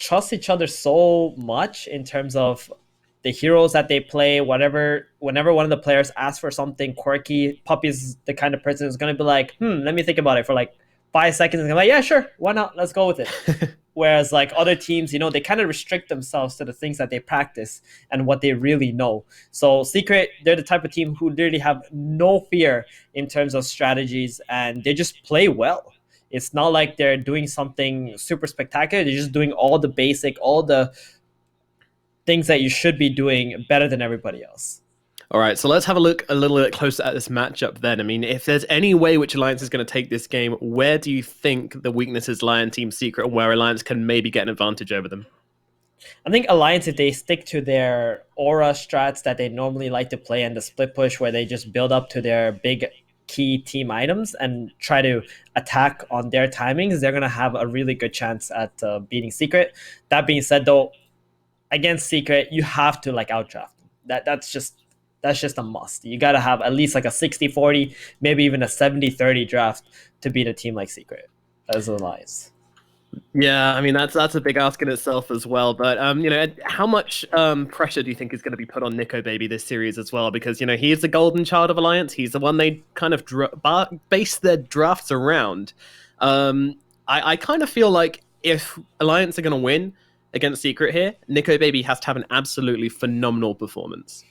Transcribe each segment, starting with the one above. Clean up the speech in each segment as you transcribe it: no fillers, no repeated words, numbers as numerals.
trust each other so much in terms of the heroes that they play. Whenever one of the players asks for something quirky, Puppy's the kind of person who's gonna be like, let me think about it for like 5 seconds, and I'm like, yeah, sure, why not? Let's go with it. Whereas like other teams, they kind of restrict themselves to the things that they practice and what they really know. So Secret, they're the type of team who literally have no fear in terms of strategies, and they just play well. It's not like they're doing something super spectacular. They're just doing all the things that you should be doing better than everybody else. All right, so let's have a look a little bit closer at this matchup then. I mean, if there's any way which Alliance is going to take this game, where do you think the weaknesses lie in Team Secret and where Alliance can maybe get an advantage over them? I think Alliance, if they stick to their aura strats that they normally like to play and the split push where they just build up to their big key team items and try to attack on their timings, they're going to have a really good chance at beating Secret. That being said, though, against Secret, you have to like outdraft them. That's just a must. You got to have at least like a 60-40, maybe even a 70-30 draft to beat a team like Secret as Alliance. Yeah, I mean that's a big ask in itself as well. But how much pressure do you think is going to be put on Nico Baby this series as well? Because he is the golden child of Alliance. He's the one they kind of base their drafts around. I kind of feel like if Alliance are going to win against Secret here, Nico Baby has to have an absolutely phenomenal performance.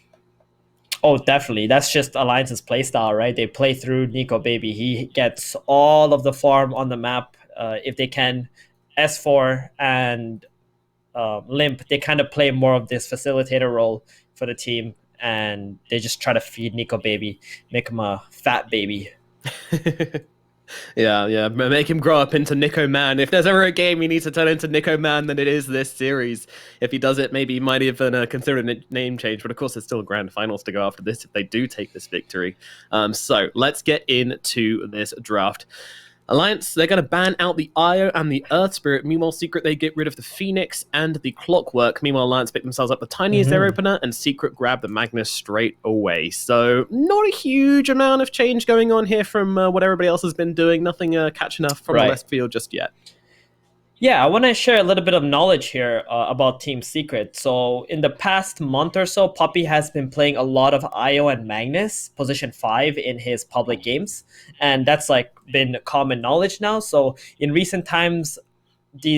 Oh, definitely. That's just Alliance's playstyle, right? They play through Nico Baby. He gets all of the farm on the map. If they can, S4 and Limp, they kind of play more of this facilitator role for the team, and they just try to feed Nico Baby, make him a fat baby. Yeah, make him grow up into Nico Man. If there's ever a game he needs to turn into Nico Man, then it is this series. If he does it, maybe he might even consider a name change. But of course, there's still grand finals to go after this if they do take this victory. So let's get into this draft. Alliance, they're going to ban out the Io and the Earth Spirit. Meanwhile, Secret, they get rid of the Phoenix and the Clockwork. Meanwhile, Alliance pick themselves up the Tiny as their opener, and Secret grab the Magnus straight away. So, not a huge amount of change going on here from what everybody else has been doing. Nothing catching up from the left field just yet. Yeah, I want to share a little bit of knowledge here about Team Secret. So in the past month or so, Puppy has been playing a lot of Io and Magnus, position 5 in his public games. And that's like been common knowledge now. So in recent times,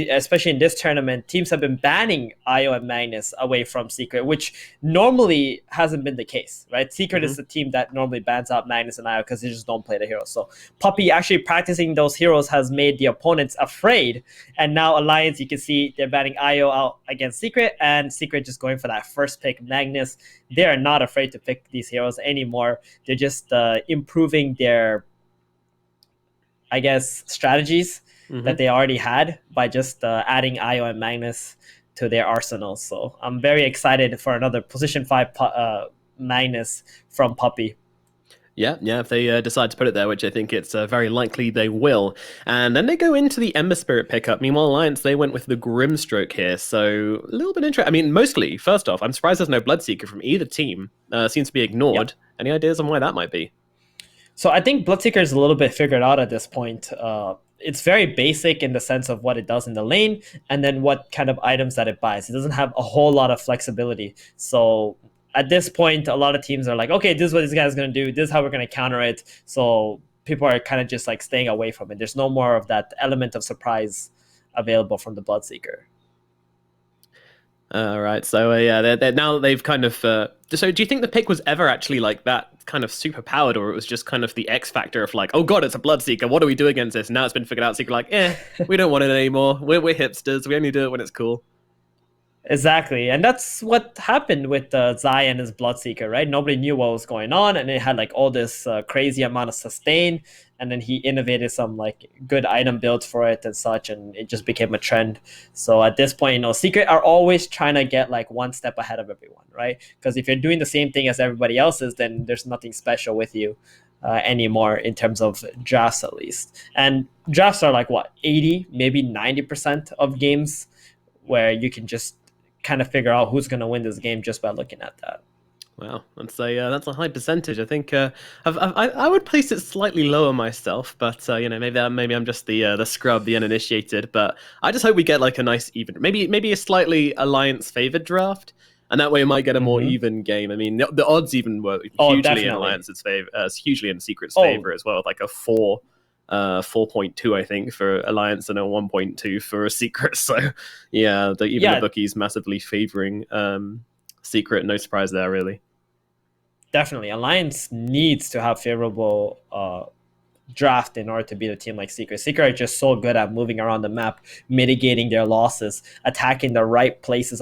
especially in this tournament, teams have been banning Io and Magnus away from Secret, which normally hasn't been the case, right? Secret is the team that normally bans out Magnus and Io because they just don't play the heroes. So Puppy actually practicing those heroes has made the opponents afraid. And now Alliance, you can see they're banning Io out against Secret, and Secret just going for that first pick, Magnus. They are not afraid to pick these heroes anymore. They're just improving their, I guess, strategies that they already had by just adding Io and Magnus to their arsenal. So I'm very excited for another position 5 Magnus from Puppy. Yeah, if they decide to put it there, which I think it's very likely they will. And then they go into the Ember Spirit pickup. Meanwhile, Alliance, they went with the Grimstroke here. So a little bit interesting. I mean, mostly, first off, I'm surprised there's no Bloodseeker from either team. Seems to be ignored. Yep. Any ideas on why that might be? So I think Bloodseeker is a little bit figured out at this point. It's very basic in the sense of what it does in the lane and then what kind of items that it buys. It doesn't have a whole lot of flexibility. So at this point, a lot of teams are like, okay, this is what this guy's going to do. This is how we're going to counter it. So people are kind of just like staying away from it. There's no more of that element of surprise available from the Bloodseeker. All right. So they're now they've kind of. So do you think the pick was ever actually like that kind of super powered, or it was just kind of the X factor of like, oh god, it's a Bloodseeker. What do we do against this? And now it's been figured out. Secret like, we don't want it anymore. We're hipsters. We only do it when it's cool. Exactly, and that's what happened with Zai and his Bloodseeker, right? Nobody knew what was going on, and it had like all this crazy amount of sustain, and then he innovated some like good item builds for it and such, and it just became a trend. So at this point, Secret are always trying to get like one step ahead of everyone, right? Because if you're doing the same thing as everybody else is, then there's nothing special with you anymore in terms of drafts, at least. And drafts are like what, 80, maybe 90% of games where you can just kind of figure out who's going to win this game just by looking at that. Wow, that's a high percentage. I think I would place it slightly lower myself, but maybe I'm just the scrub, the uninitiated. But I just hope we get like a nice even, maybe a slightly alliance favored draft, and that way we might get a more Hmm. even game. I mean, the odds even were Oh, hugely in definitely. alliance's favor, hugely in secret's Oh, favor as well, like a 4.2 I think for alliance and a 1.2 for a secret. So yeah, even the yeah, bookies massively favoring secret. No surprise there really. definitely. Alliance needs to have favorable draft in order to beat a team like Secret. Secret are just so good at moving around the map, mitigating their losses, attacking the right places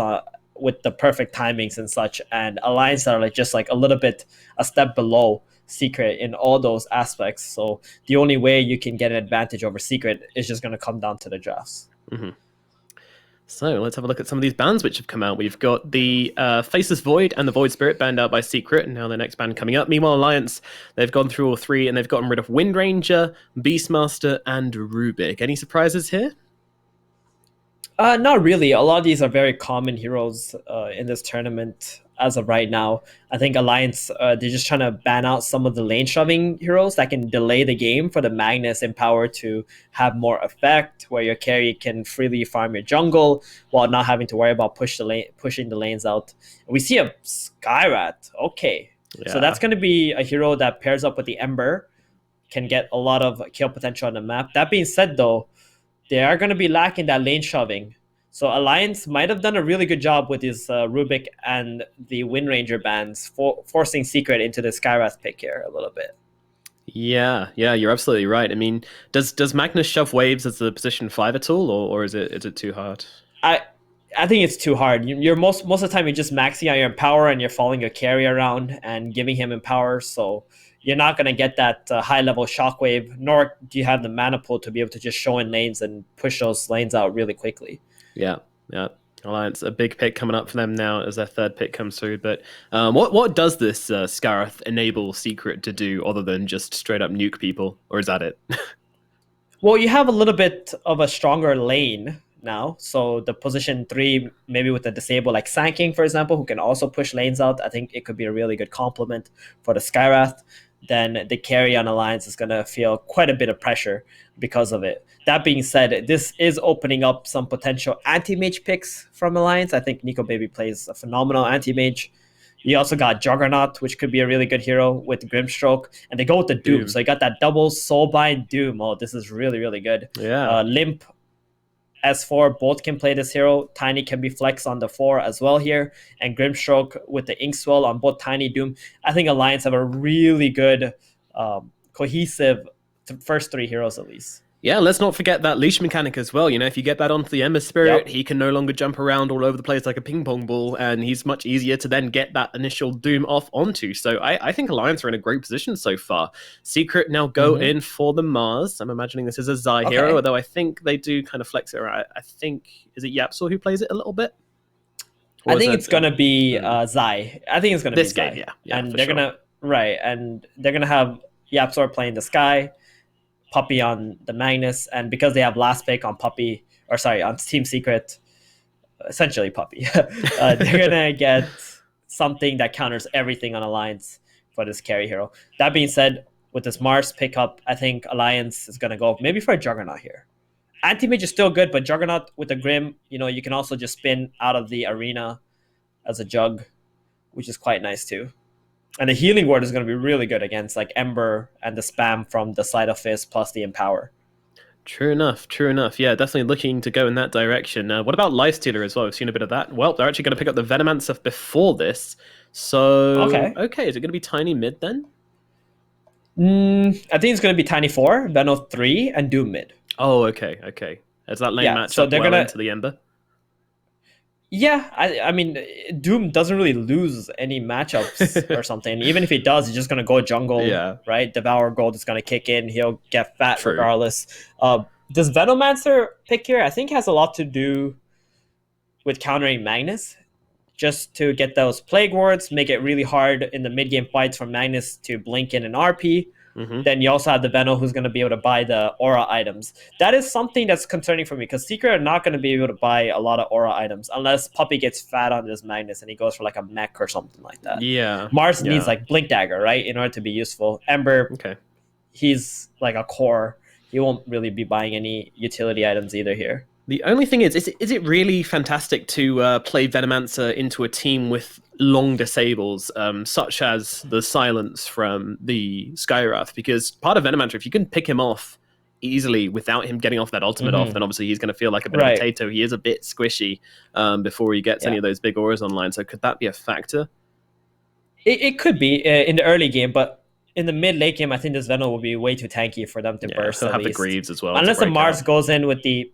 with the perfect timings and such. And Alliance are like just like a little bit a step below Secret in all those aspects. So the only way you can get an advantage over Secret is just going to come down to the drafts. Mm-hmm. So let's have a look at some of these bands which have come out. We've got the Faceless Void and the Void Spirit banned out by Secret, and now the next band coming up. Meanwhile, Alliance, they've gone through all three, and they've gotten rid of Wind Ranger, Beastmaster, and Rubik. Any surprises here? Not really. A lot of these are very common heroes in this tournament as of right now. I think Alliance, they're just trying to ban out some of the lane shoving heroes that can delay the game for the Magnus and Power to have more effect, where your carry can freely farm your jungle while not having to worry about pushing the lanes out. We see a Skyrat. Okay. So Yeah. that's going to be a hero that pairs up with the Ember, can get a lot of kill potential on the map. That being said, though, they are going to be lacking that lane shoving. So Alliance might have done a really good job with his Rubik and the Wind Ranger bands, forcing Secret into the Skywrath pick here a little bit. Yeah, you're absolutely right. I mean, does Magnus shove waves as the position 5 at all, or is it too hard? I I think it's too hard. You're most of the time you're just maxing out your empower and you're following your carry around and giving him empower. So you're not gonna get that high level shockwave, nor do you have the mana pool to be able to just show in lanes and push those lanes out really quickly. Yeah. Alliance, a big pick coming up for them now as their third pick comes through. But what does this Scarith enable Secret to do other than just straight up nuke people, or is that it? Well, you have a little bit of a stronger lane now. So the position three, maybe with the disable like Sanking, for example, who can also push lanes out, I think it could be a really good complement for the Skywrath. Then the carry on Alliance is going to feel quite a bit of pressure because of it. That being said, this is opening up some potential anti-mage picks from Alliance. I think Nico Baby plays a phenomenal anti-mage. You also got Juggernaut, which could be a really good hero with Grimstroke, and they go with the Doom. Doom. So you got that double Soulbind Doom. Oh, this is really, really good. Yeah. Limp S4, both can play this hero. Tiny can be flex on the 4 as well here, and Grimstroke with the Inkswell on both Tiny Doom. I think Alliance have a really good, cohesive first three heroes at least. Yeah, let's not forget that leash mechanic as well. You know, if you get that onto the Ember Spirit, Yep. he can no longer jump around all over the place like a ping pong ball, and he's much easier to then get that initial Doom off onto. So I think Alliance are in a great position so far. Secret now go in for the Mars. I'm imagining this is a Zai hero, Okay. although I think they do kind of flex it around. I think, is it Yapsor who plays it a little bit? I Or is think it it's gonna be Zai. I think it's gonna be this game? Zai, Yeah, and for they're sure. gonna right, and they're gonna have Yapsor playing the Sky, Puppy on the Magnus, and because they have last pick on Puppy, or sorry, on Team Secret, essentially Puppy, they're gonna get something that counters everything on Alliance for this carry hero. That being said, with this Mars pickup, I think Alliance is gonna go maybe for a Juggernaut here. Anti-Mage is still good, but Juggernaut with the Grim, you can also just spin out of the arena as a Jug, which is quite nice too. And the Healing Word is going to be really good against like Ember and the spam from the Sleight of Fist plus the Empower. True enough, true enough. Yeah, definitely looking to go in that direction. What about Lifestealer as well? We've seen a bit of that. Well, they're actually going to pick up the Venomancer before this. So, Okay. okay, is it going to be Tiny mid then? I think it's going to be Tiny 4, Veno 3, and Doom mid. Oh, okay. Does that lane Yeah, match so up they're well going to. into the Ember? Yeah, I mean, Doom doesn't really lose any matchups or something. Even if he does, he's just going to go jungle, Yeah, right? Devour Gold is going to kick in. He'll get fat true. regardless. This Venomancer pick here, I think, has a lot to do with countering Magnus, just to get those plague wards, make it really hard in the mid game fights for Magnus to blink in an RP, Then you also have the Veno who's going to be able to buy the aura items. That is something that's concerning for me because Secret are not going to be able to buy a lot of aura items unless Puppey gets fat on this Magnus and he goes for like a mech or something like that. Yeah. Mars yeah. needs like Blink Dagger, right, in order to be useful. Ember, Okay. he's like a core. He won't really be buying any utility items either here. The only thing is it really fantastic to play Venomancer into a team with long disables, such as the silence from the Skywrath? Because part of Venomancer, if you can pick him off easily without him getting off that ultimate off, then obviously he's going to feel like a bit of a potato. He is a bit squishy before he gets any of those big auras online. So could that be a factor? It could be in the early game, but in the mid-late game, I think this Venom will be way too tanky for them to burst. He'll at have least. the Greaves as well. Unless the Mars goes in with the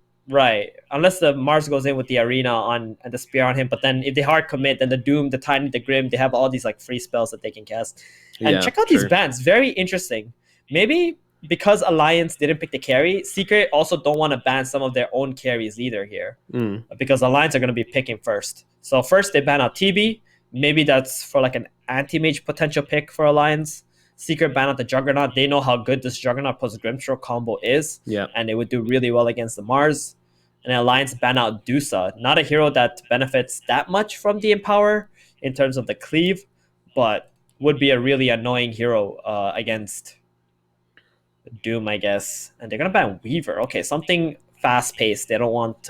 unless the Mars goes in with the arena on and the spear on him, but then if they hard commit, then the Doom, the Tiny, the Grim, they have all these like free spells that they can cast. And check out these bans, very interesting. Maybe because Alliance didn't pick the carry, Secret also don't want to ban some of their own carries either here, because Alliance are going to be picking first. So first they ban out TB. Maybe that's for like an anti-mage potential pick for Alliance. Secret ban out the Juggernaut. They know how good this Juggernaut plus Grimstroke combo is, and it would do really well against the Mars. And Alliance ban out DOTA. Not a hero that benefits that much from the Empower in terms of the cleave, but would be a really annoying hero against Doom, I guess. And they're going to ban Weaver. Okay, something fast-paced. They don't want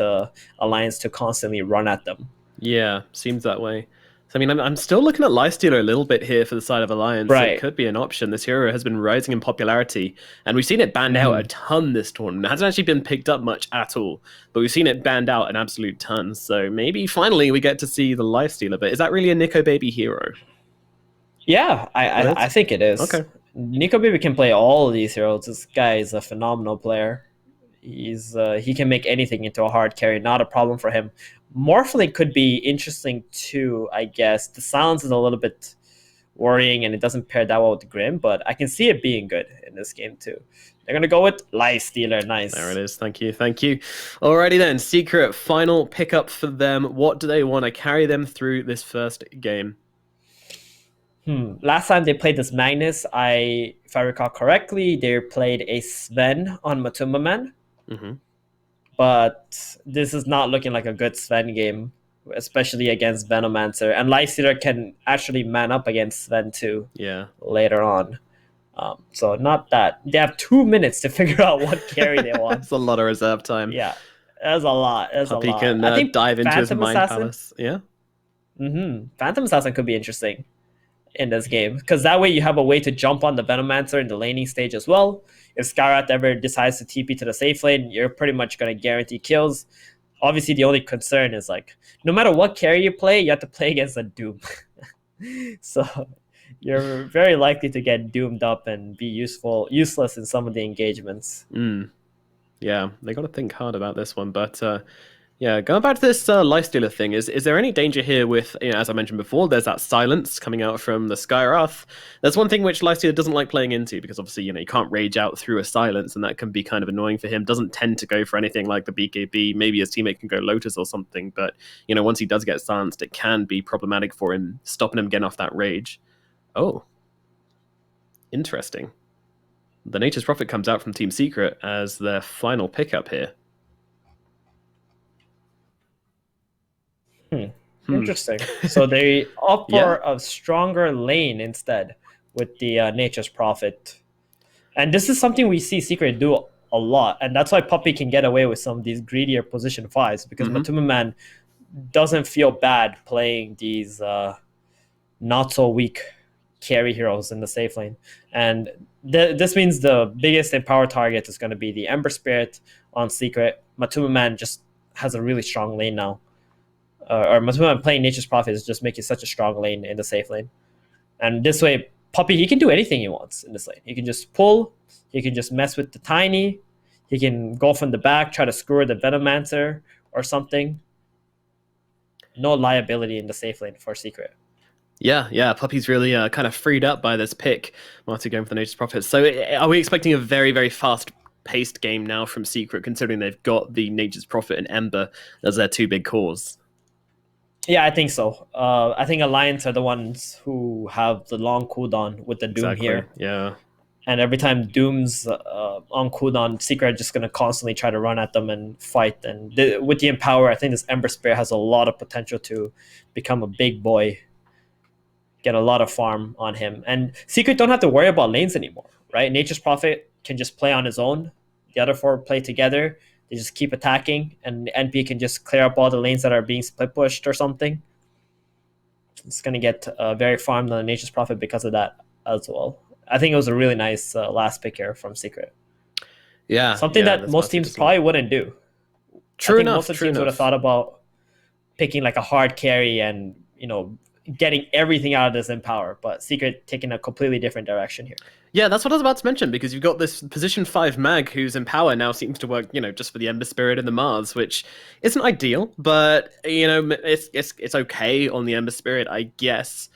Alliance to constantly run at them. Yeah, seems that way. So, I mean, I'm still looking at Lifestealer a little bit here for the side of Alliance. It could be an option. This hero has been rising in popularity, and we've seen it banned out a ton this tournament. It hasn't actually been picked up much at all, but we've seen it banned out an absolute ton. So maybe finally we get to see the Lifestealer. But is that really a Nico Baby hero? Yeah, I think it is. Okay. Nico Baby can play all of these heroes. This guy is a phenomenal player. He can make anything into a hard carry, not a problem for him. Morphling could be interesting too, I guess. The silence is a little bit worrying and it doesn't pair that well with the Grim, but I can see it being good in this game too. They're going to go with Lifestealer. Nice. There it is. Thank you. Thank you. Alrighty then. Secret, final pickup for them. What do they want to carry them through this first game? Last time they played this Magnus, if I recall correctly, they played a Sven on Matuma Man. But this is not looking like a good Sven game, especially against Venomancer. And Lifestealer can actually man up against Sven too later on. So not that. They have 2 minutes to figure out what carry they want. That's a lot of reserve time. Yeah, that's a lot. Puppey can dive into his Mind Palace. Yeah. Phantom Assassin could be interesting in this game, because that way you have a way to jump on the Venomancer in the laning stage as well. If Skywrath ever decides to TP to the safe lane, you're pretty much going to guarantee kills. Obviously, the only concern is like, no matter what carry you play, you have to play against a Doom. So you're very likely to get doomed up and be useless in some of the engagements. Yeah, they got to think hard about this one, but yeah, going back to this Lifestealer thing, is there any danger here with, as I mentioned before, there's that silence coming out from the Skywrath. There's one thing which Lifestealer doesn't like playing into, because obviously, you can't rage out through a silence, and that can be kind of annoying for him. Doesn't tend to go for anything like the BKB. Maybe his teammate can go Lotus or something, but, once he does get silenced, it can be problematic for him, stopping him getting off that rage. Oh. Interesting. The Nature's Prophet comes out from Team Secret as their final pickup here. Interesting. So they opt for a stronger lane instead with the Nature's Prophet. And this is something we see Secret do a lot. And that's why Puppey can get away with some of these greedier position 5s, because Matuma Man doesn't feel bad playing these not so weak carry heroes in the safe lane. And this means the biggest empower target is going to be the Ember Spirit on Secret. Matuma Man just has a really strong lane now. Or Matuma playing Nature's Prophet is just making such a strong lane in the safe lane. And this way, Puppey, he can do anything he wants in this lane. He can just pull, he can just mess with the Tiny, he can go from the back, try to skewer the Venomancer or something. No liability in the safe lane for Secret. Yeah, Puppey's really kind of freed up by this pick. Marty going for the Nature's Prophet. So are we expecting a very, very fast-paced game now from Secret, considering they've got the Nature's Prophet and Ember as their 2 big cores? Yeah, I think so. I think Alliance are the ones who have the long cooldown with the Doom here. Yeah. And every time Doom's on cooldown, Secret are just going to constantly try to run at them and fight. And with the Empower, I think this Ember Spirit has a lot of potential to become a big boy, get a lot of farm on him. And Secret don't have to worry about lanes anymore, right? Nature's Prophet can just play on his own. The other four play together. They just keep attacking, and NP can just clear up all the lanes that are being split pushed or something. It's going to get very farmed on Nature's Prophet because of that as well. I think it was a really nice last pick here from Secret. Yeah, something that most teams probably wouldn't do. True enough. Most of the teams would have thought about picking like a hard carry and getting everything out of this Empower, but Secret taking a completely different direction here. Yeah, that's what I was about to mention, because you've got this position 5 mag whose Empower now seems to work, just for the Ember Spirit and the Mars, which isn't ideal, but it's okay on the Ember Spirit, I guess.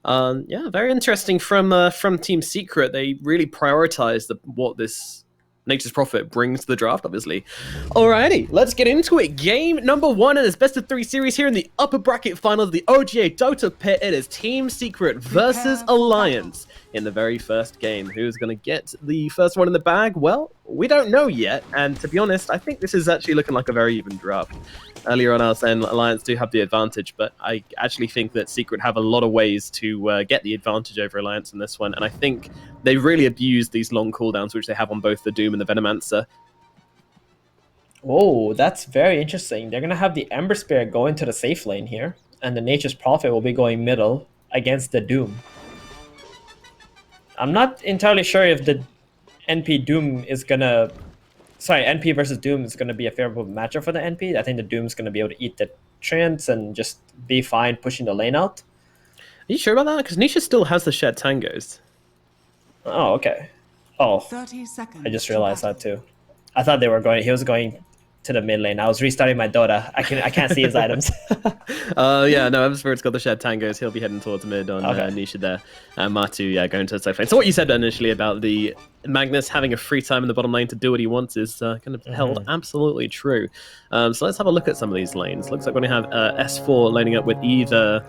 Yeah, very interesting from Team Secret. They really prioritize what this Nature's Prophet brings to the draft, obviously. Alrighty, let's get into it. Game number 1 in this best of 3 series here in the upper bracket finals of the OGA Dota pit. It is Team Secret versus Alliance in the very first game. Who's going to get the first one in the bag? Well, we don't know yet, and to be honest, I think this is actually looking like a very even draft. Earlier on I was saying Alliance do have the advantage, but I actually think that Secret have a lot of ways to get the advantage over Alliance in this one, and I think they've really abused these long cooldowns which they have on both the Doom and the Venomancer. Whoa, that's very interesting. They're going to have the Ember Spirit go into the safe lane here, and the Nature's Prophet will be going middle against the Doom. I'm not entirely sure if the NP Doom is going to... Sorry, NP versus Doom is going to be a favorable matchup for the NP. I think the Doom's going to be able to eat the Treants and just be fine pushing the lane out. Are you sure about that? Because Nisha still has the shared tangos. Oh, okay. Oh, 30 seconds. I just realized that too. I thought he was going to the mid lane. I was restarting my Dota. I can't see his items. Yeah, no, Ember Spirit's got the shared tangos. He'll be heading towards mid on Nisha there. Matu, yeah, going to the safe lane. So what you said initially about the Magnus having a free time in the bottom lane to do what he wants is kind of held absolutely true. So let's have a look at some of these lanes. Looks like we're going to have S4 laning up with either,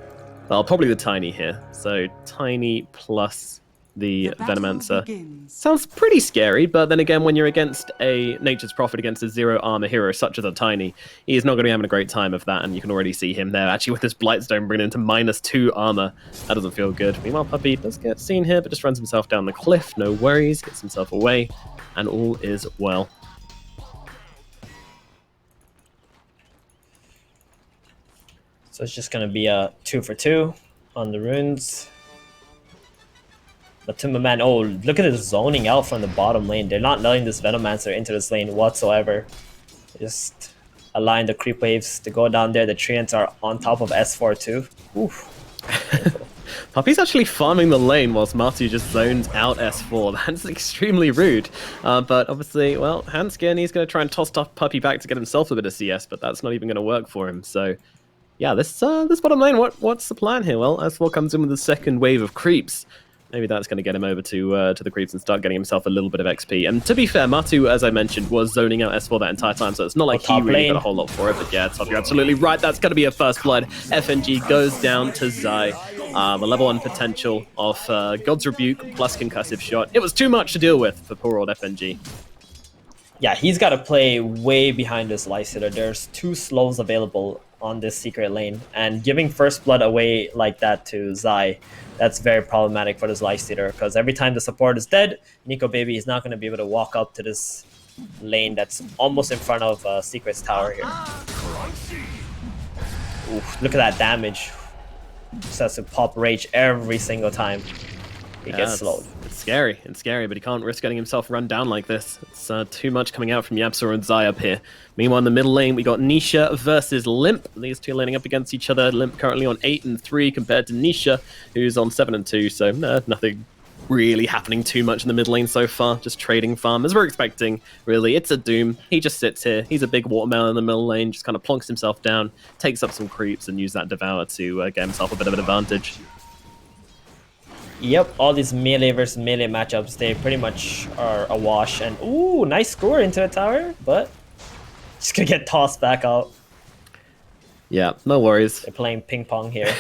well, probably the Tiny here. So Tiny plus the Venomancer. Sounds pretty scary, but then again, when you're against a Nature's Prophet against a 0 armor hero such as a Tiny, he is not going to be having a great time of that, and you can already see him there, actually with this Blightstone bringing him to -2 armor. That doesn't feel good. Meanwhile, Puppey does get seen here, but just runs himself down the cliff, no worries, gets himself away, and all is well. So it's just going to be a 2 for 2 on the runes. But Timberman, oh, look at this zoning out from the bottom lane. They're not letting this Venomancer into this lane whatsoever. Just align the creep waves to go down there. The Treants are on top of S4 too. Oof. Puppey's actually farming the lane whilst Matu just zones out S4. That's extremely rude. But obviously, well, Hanskin, he's going to try and toss Puppey back to get himself a bit of CS, but that's not even going to work for him. So, yeah, this bottom lane, what's the plan here? Well, S4 comes in with the second wave of creeps. Maybe that's going to get him over to the creeps and start getting himself a little bit of XP. And to be fair, Matu, as I mentioned, was zoning out S4 that entire time, so it's not like he really got a whole lot for it. But yeah, Top, you're absolutely right. That's going to be a first blood. FNG goes down to Zai. The level 1 potential of God's Rebuke plus Concussive Shot. It was too much to deal with for poor old FNG. Yeah, he's got to play way behind this Lifestealer. There's 2 slows available on this secret lane, and giving first blood away like that to Zai, that's very problematic for this Lifestealer, because every time the support is dead, Nico Baby is not going to be able to walk up to this lane that's almost in front of Secret's tower here. Oof, look at that damage. Just has to pop Rage every single time he gets slowed. It's scary, but he can't risk getting himself run down like this. It's too much coming out from Yapsor and Zai up here. Meanwhile, in the middle lane, we got Nisha versus Limp. These two laning up against each other. Limp currently on 8 and 3 compared to Nisha, who's on 7 and 2. So nothing really happening too much in the mid lane so far. Just trading farm, as we're expecting, really. It's a Doom. He just sits here. He's a big watermelon in the middle lane, just kind of plonks himself down, takes up some creeps, and use that Devour to get himself a bit of an advantage. Yep, all these melee versus melee matchups, they pretty much are a wash. And ooh, nice score into the tower, but just gonna get tossed back out. Yeah, no worries. They're playing ping pong here.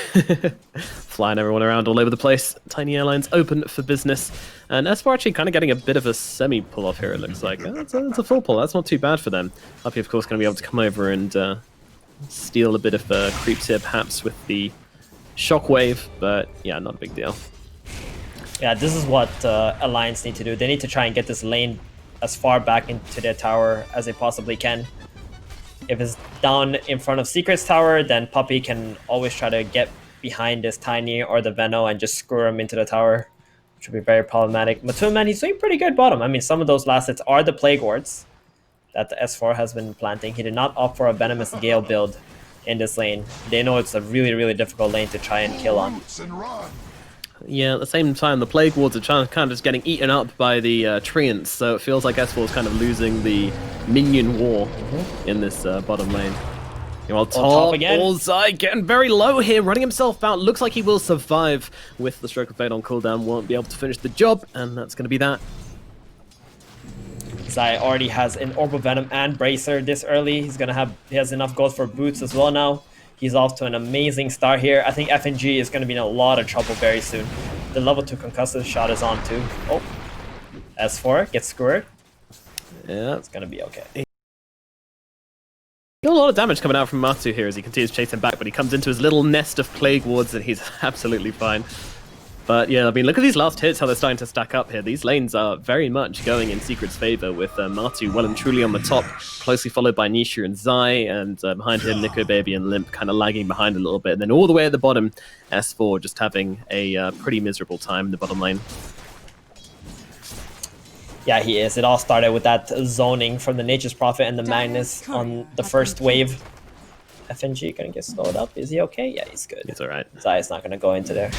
Flying everyone around all over the place. Tiny Airlines open for business. And as for actually kind of getting a bit of a semi-pull off here, it looks like. It's a full pull. That's not too bad for them. Puppy, of course, going to be able to come over and steal a bit of creeps here, perhaps with the shockwave. But yeah, not a big deal. Yeah, this is what Alliance need to do. They need to try and get this lane as far back into their tower as they possibly can. If it's down in front of Secret's tower, then Puppy can always try to get behind this Tiny or the Veno and just screw him into the tower, which would be very problematic. Matoon, he's doing pretty good bottom. I mean, some of those last hits are the Plague Wards that the S4 has been planting. He did not opt for a Venomous Gale build in this lane. They know it's a really, really difficult lane to try and kill on. Yeah, at the same time, the Plague Wards are kind of just getting eaten up by the Treants, so it feels like S4 is kind of losing the minion war in this bottom lane. Well, top again. Allside getting very low here, running himself out. Looks like he will survive with the Stroke of Fate on cooldown. Won't be able to finish the job, and that's going to be that. Zai already has an Orbital Venom and Bracer this early. He has enough gold for boots as well now. He's off to an amazing start here. I think FNG is going to be in a lot of trouble very soon. The level 2 concussive shot is on too. Oh, S4 gets skewered. Yeah, it's going to be okay. Got a lot of damage coming out from Matu here as he continues to chase him back, but he comes into his little nest of Plague Wards and he's absolutely fine. But yeah, I mean, look at these last hits, how they're starting to stack up here. These lanes are very much going in Secret's favor, with Matu well and truly on the top, closely followed by Nisha and Zai, and behind him, Nico Baby and Limp kind of lagging behind a little bit. And then all the way at the bottom, S4 just having a pretty miserable time in the bottom lane. Yeah, he is. It all started with that zoning from the Nature's Prophet and the Magnus on the first wave. FNG gonna get slowed up. Is he okay? Yeah, he's good. He's alright. Zai is not gonna go into there.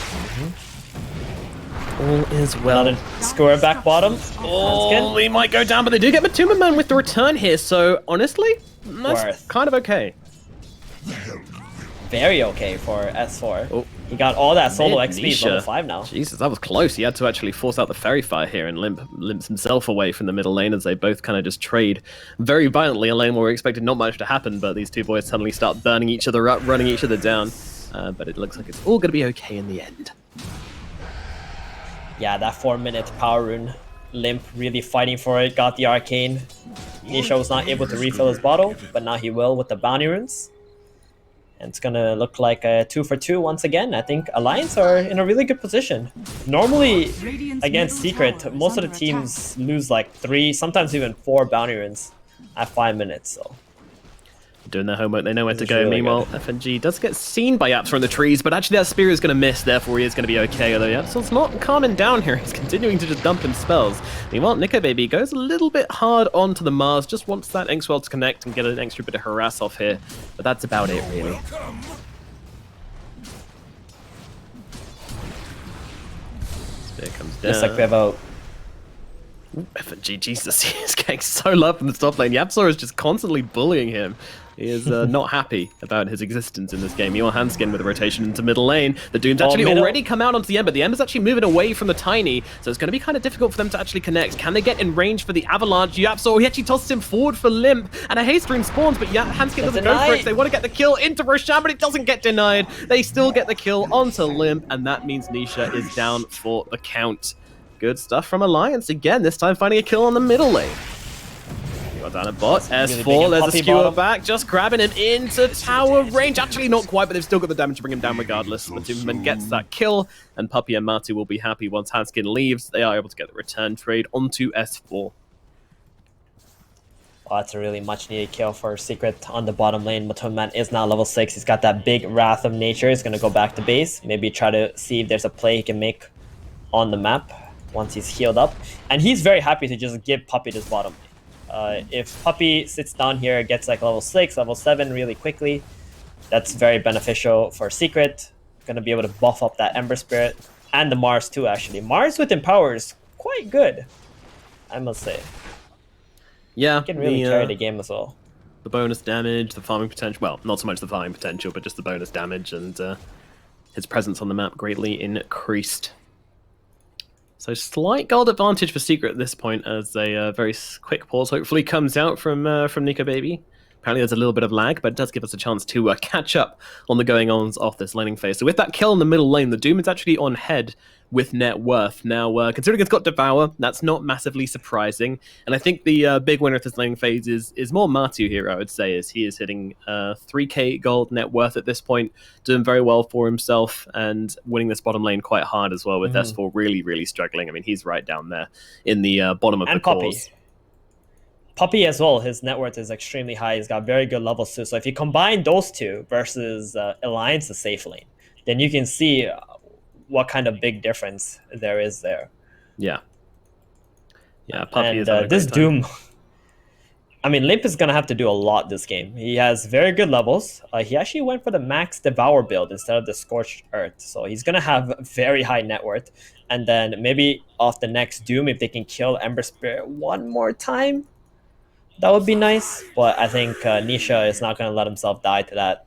All is well. Another skewer back bottom. Oh, he might go down, but they do get Matuma Man with the return here, so honestly, that's kind of okay. Very okay for S4. Oh. He got all that solo XP, Nisha. level 5 now. Jesus, that was close. He had to actually force out the Fairy Fire here and limps himself away from the middle lane as they both kind of just trade very violently. A lane where we expected not much to happen, but these two boys suddenly start burning each other up, running each other down. But it looks like it's all going to be okay in the end. Yeah, that 4-minute power rune. Limp really fighting for it, got the arcane. Nisha was not able to refill his bottle, but now he will with the bounty runes. And it's gonna look like a 2 for 2 once again. I think Alliance are in a really good position. Normally, against Secret, most of the teams lose like 3, sometimes even 4 bounty runes at 5 minutes, so... Doing their homework, they know where to go. Really Meanwhile, FNG does get seen by Yapsa in the trees, but actually that spear is going to miss, therefore he is going to be okay. Although Yapsa's not calming down here, he's continuing to just dump in spells. Meanwhile, Nico Baby goes a little bit hard onto the Mars, just wants that Inkswell to connect and get an extra bit of harass off here. But that's about it, really. Spear comes down. Looks like we have a... FNG, Jesus, he's getting so low from the top lane. Yapsa is just constantly bullying him. He is not happy about his existence in this game. Your Handskin with a rotation into middle lane. The Doom's actually already come out onto the Ember. The Ember's actually moving away from the Tiny, so it's going to be kind of difficult for them to actually connect. Can they get in range for the Avalanche? Yapsa, he actually tosses him forward for Limp, and a haste rune spawns, but Handskin doesn't go for it. They want to get the kill into Roshan, but it doesn't get denied. They still get the kill onto Limp, and that means Nisha is down for the count. Good stuff from Alliance again, this time finding a kill on the middle lane. Got down a bot. S4, there's a skewer back, just grabbing him into tower range. Actually, not quite, but they've still got the damage to bring him down regardless. Matuman gets that kill, and Puppy and Matu will be happy once Handskin leaves. They are able to get the return trade onto S4. Oh, that's a really much needed kill for Secret on the bottom lane. Matoman is now level 6. He's got that big Wrath of Nature. He's going to go back to base. Maybe try to see if there's a play he can make on the map once he's healed up. And he's very happy to just give Puppy this bottom lane. If Puppy sits down here, gets like level 6, level 7 really quickly, that's very beneficial for Secret. Gonna be able to buff up that Ember Spirit. And the Mars too, actually. Mars with Empower is quite good, I must say. Yeah, he can really carry the game as well. The bonus damage, the farming potential, well, not so much the farming potential, but just the bonus damage, and his presence on the map greatly increased. So slight gold advantage for Secret at this point, as a very quick pause hopefully comes out from Nico Baby. Apparently there's a little bit of lag, but it does give us a chance to catch up on the going-ons of this laning phase. So with that kill in the middle lane, the Doom is actually on head with net worth. Now, considering it's got Devour, that's not massively surprising. And I think the big winner of this laning phase is more Matu here, I would say, as he is hitting 3k gold net worth at this point, doing very well for himself and winning this bottom lane quite hard as well, with S4 really, really struggling. I mean, he's right down there in the bottom of the course. Puppy as well, his net worth is extremely high. He's got very good levels too. So if you combine those two versus Alliance's safe lane, then you can see what kind of big difference there is there. Yeah. Yeah, Puppy is this Doom, I mean, Limp is going to have to do a lot this game. He has very good levels. He actually went for the max Devour build instead of the Scorched Earth. So he's going to have very high net worth. And then maybe off the next Doom, if they can kill Ember Spirit one more time, that would be nice. But I think Nisha is not going to let himself die to that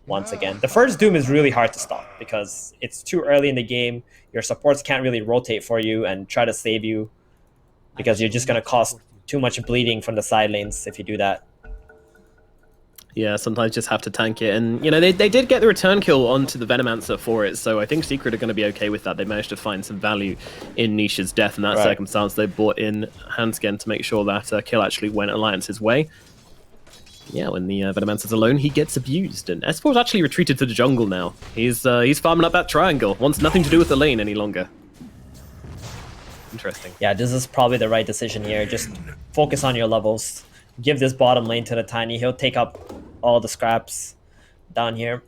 once again. The first Doom is really hard to stop because it's too early in the game. Your supports can't really rotate for you and try to save you because you're just going to cause too much bleeding from the side lanes if you do that. Yeah, sometimes just have to tank it. And, you know, they did get the return kill onto the Venomancer for it, so I think Secret are going to be okay with that. They managed to find some value in Nisha's death in that circumstance. They brought in Hansgen to make sure that kill actually went Alliance's way. Yeah, when the Venomancer's alone, he gets abused. And S4's actually retreated to the jungle now. He's farming up that triangle. Wants nothing to do with the lane any longer. Interesting. Yeah, this is probably the right decision here. Just focus on your levels. Give this bottom lane to the Tiny. He'll take up all the scraps down here.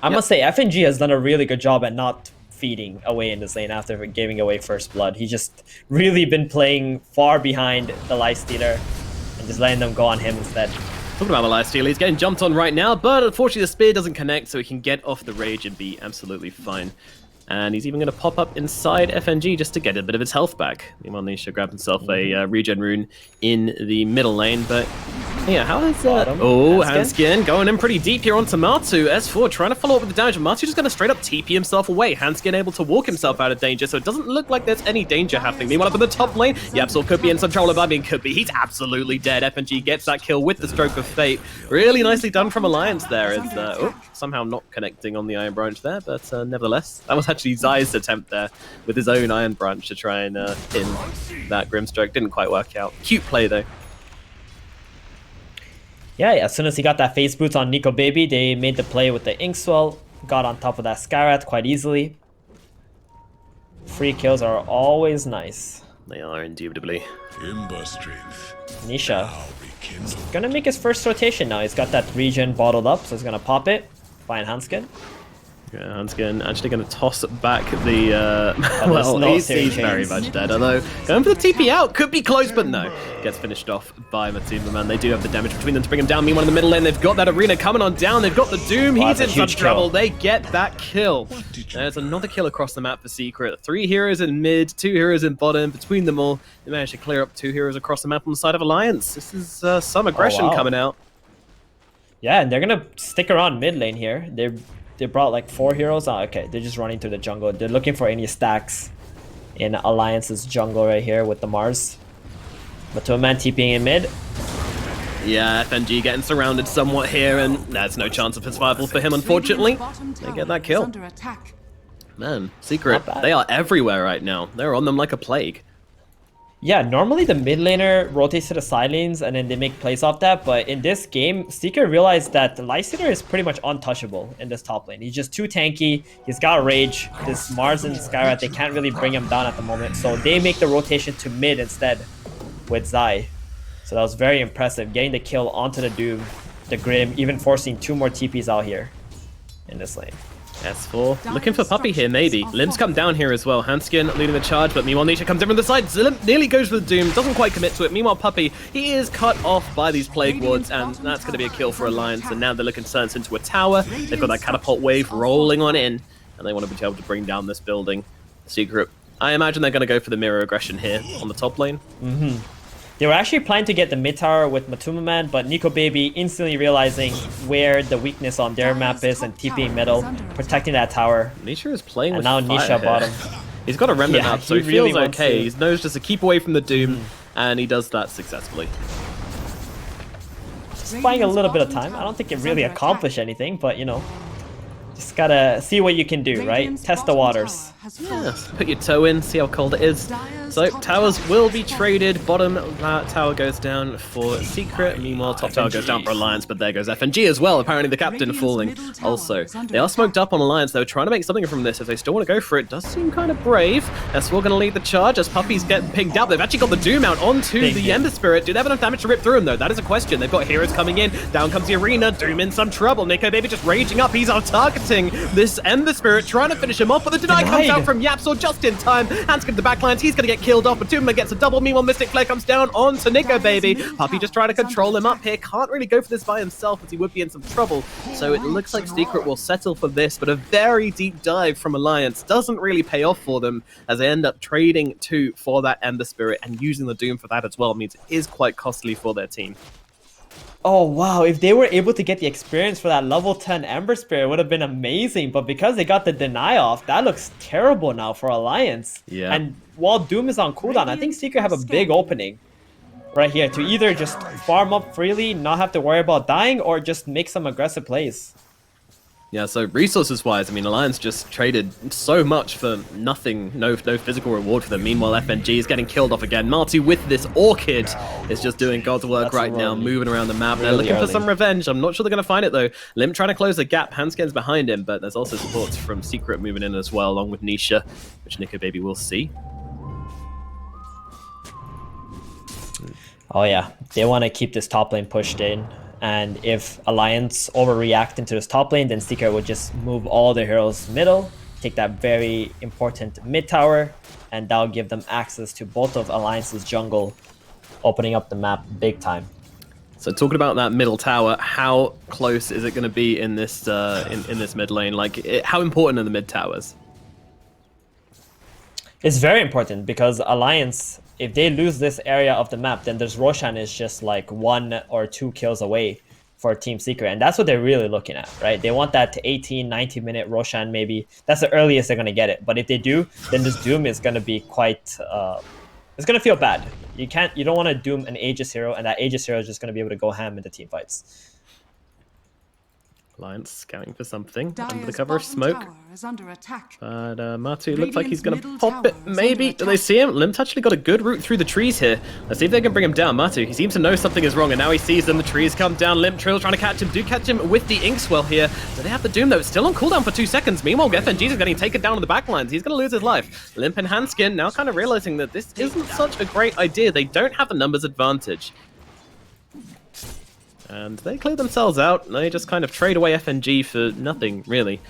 I must say, FNG has done a really good job at not feeding away in this lane after giving away first blood. He's just really been playing far behind the Lifestealer and just letting them go on him instead. Talking about the Lifestealer, he's getting jumped on right now, but unfortunately the spear doesn't connect, so he can get off the rage and be absolutely fine. And he's even going to pop up inside FNG just to get a bit of his health back. Meanwhile, Nisha grabbed himself a regen rune in the middle lane. But yeah, how is that? Oh, Hansgen going in pretty deep here onto Matu. S4 trying to follow up with the damage. Matu just going to straight up TP himself away. Hansgen able to walk himself out of danger, so it doesn't look like there's any danger happening. Meanwhile, up in the top lane, Yapsor could be in some trouble. I mean, could be. He's absolutely dead. FNG gets that kill with the stroke of fate. Really nicely done from Alliance there. It's somehow not connecting on the Iron Branch there, but nevertheless, that was actually Zai's attempt there with his own Iron Branch to try and pin that Grimstroke. Didn't quite work out. Cute play though. Yeah, as soon as he got that face boots on Nico Baby, they made the play with the Inkswell, got on top of that Skyrat quite easily. Free kills are always nice. They are, indubitably. Nisha gonna make his first rotation now. He's got that regen bottled up, so he's gonna pop it. Fine Hansgen. Yeah, Hansgen actually going to toss back the... well, he's very much dead, although going for the TP out could be close, but no. Gets finished off by Matuma, man. They do have the damage between them to bring him down. Meanwhile, in the middle lane, they've got that arena coming on down. They've got the Doom. He's in some trouble. They get that kill. There's another kill across the map for Secret. 3 heroes in mid, 2 heroes in bottom. Between them all, they managed to clear up 2 heroes across the map on the side of Alliance. This is some aggression coming out. Yeah, and they're going to stick around mid lane here. They brought like 4 heroes. Oh, okay, they're just running through the jungle. They're looking for any stacks in Alliance's jungle right here with the Mars. But to a man TPing in mid. Yeah, FNG getting surrounded somewhat here, and there's no chance of survival for him, unfortunately. They get that kill. Man, Secret, they are everywhere right now. They're on them like a plague. Yeah, normally the mid laner rotates to the side lanes and then they make plays off that, but in this game, Seeker realized that the Lifestealer is pretty much untouchable in this top lane. He's just too tanky, he's got rage, this Mars and Skyrat, they can't really bring him down at the moment, so they make the rotation to mid instead with Zai. So that was very impressive, getting the kill onto the Doom, the Grim, even forcing 2 more TPs out here in this lane. S4 looking for Puppy here, maybe. Limp's come down here as well. Hansgen leading the charge, but meanwhile Nisha comes in from the side. Limp nearly goes for the Doom, doesn't quite commit to it. Meanwhile Puppy, he is cut off by these Plague Wards, and that's going to be a kill for Alliance. And now they're looking to turn into a tower. They've got that catapult wave rolling on in, and they want to be able to bring down this building. Secret, I imagine they're going to go for the mirror aggression here on the top lane. They were actually planning to get the mid tower with Matuma Man, but Nico Baby instantly realizing where the weakness on their map is and TPing middle, protecting that tower. Nisha is playing with now fire Nisha here. bottom. He's got a remnant up, so he really feels okay. He knows just to keep away from the Doom, and he does that successfully. just buying a little bit of time. I don't think it really accomplished anything, but you know, just gotta see what you can do, right? Test the waters. Yeah, put your toe in, see how cold it is. So, towers will be traded. Bottom tower goes down for Secret. Meanwhile, top tower goes down for Alliance, but there goes FNG as well. Apparently, the captain falling. Also, they are smoked up on Alliance, though, trying to make something from this. If they still want to go for it, does seem kind of brave. S4 going to lead the charge as Puppy's getting picked out. They've actually got the Doom out onto the Ember Spirit. Do they have enough damage to rip through him, though? That is a question. They've got heroes coming in. Down comes the Arena. Doom in some trouble. Nico Baby just raging up. He's out targeting this Ember Spirit, trying to finish him off, but the deny comes out from Yapsor just in time. Handskin to the backlines. He's going to get killed off, but Doom gets a double. Meanwhile, Mystic Flare comes down onto Nico Baby. Puppy just trying to control him up here. Can't really go for this by himself as he would be in some trouble. So it looks like Secret will settle for this, but a very deep dive from Alliance doesn't really pay off for them as they end up trading 2 for that Ember Spirit, and using the Doom for that as well means it is quite costly for their team. Oh wow, if they were able to get the experience for that level 10 Ember Spirit, it would have been amazing, but because they got the deny off, that looks terrible now for Alliance. Yeah. And while Doom is on cooldown, I think Secret have a big opening right here to either just farm up freely, not have to worry about dying, or just make some aggressive plays. Yeah, so resources-wise, I mean, Alliance just traded so much for nothing, no physical reward for them. Meanwhile, FNG is getting killed off again. Marty with this Orchid is just doing God's work right now, moving around the map. They're looking for some revenge. I'm not sure they're going to find it, though. Limp trying to close the gap. Handskin's behind him, but there's also supports from Secret moving in as well, along with Nisha, which Nico Baby will see. Oh yeah, they want to keep this top lane pushed in. And if Alliance overreact into this top lane, then Secret would just move all their heroes middle, take that very important mid tower, and that'll give them access to both of Alliance's jungle, opening up the map big time. So talking about that middle tower, how close is it going to be in this in this mid lane? Like, how important are the mid towers? It's very important because Alliance, if they lose this area of the map, then there's Roshan is just like 1 or 2 kills away for Team Secret. And that's what they're really looking at, right? They want that to 18, 19-minute Roshan maybe. That's the earliest they're going to get it. But if they do, then this Doom is going to be quite... it's going to feel bad. You don't want to Doom an Aegis hero, and that Aegis hero is just going to be able to go ham into team fights. Alliance scouting for something under the cover of smoke. But Matu looks like he's going to pop it, maybe. Do they see him? Limp's actually got a good route through the trees here. Let's see if they can bring him down. Matu, he seems to know something is wrong, and now he sees them. The trees come down. Limp Trill trying to catch him. Do catch him with the Inkswell here. Do they have the Doom, though? It's still on cooldown for 2 seconds. Meanwhile, FNG is getting taken down on the backlines. He's going to lose his life. Limp and Handskin now kind of realizing that this isn't such a great idea. They don't have the numbers advantage. And they clear themselves out. They just kind of trade away FNG for nothing, really.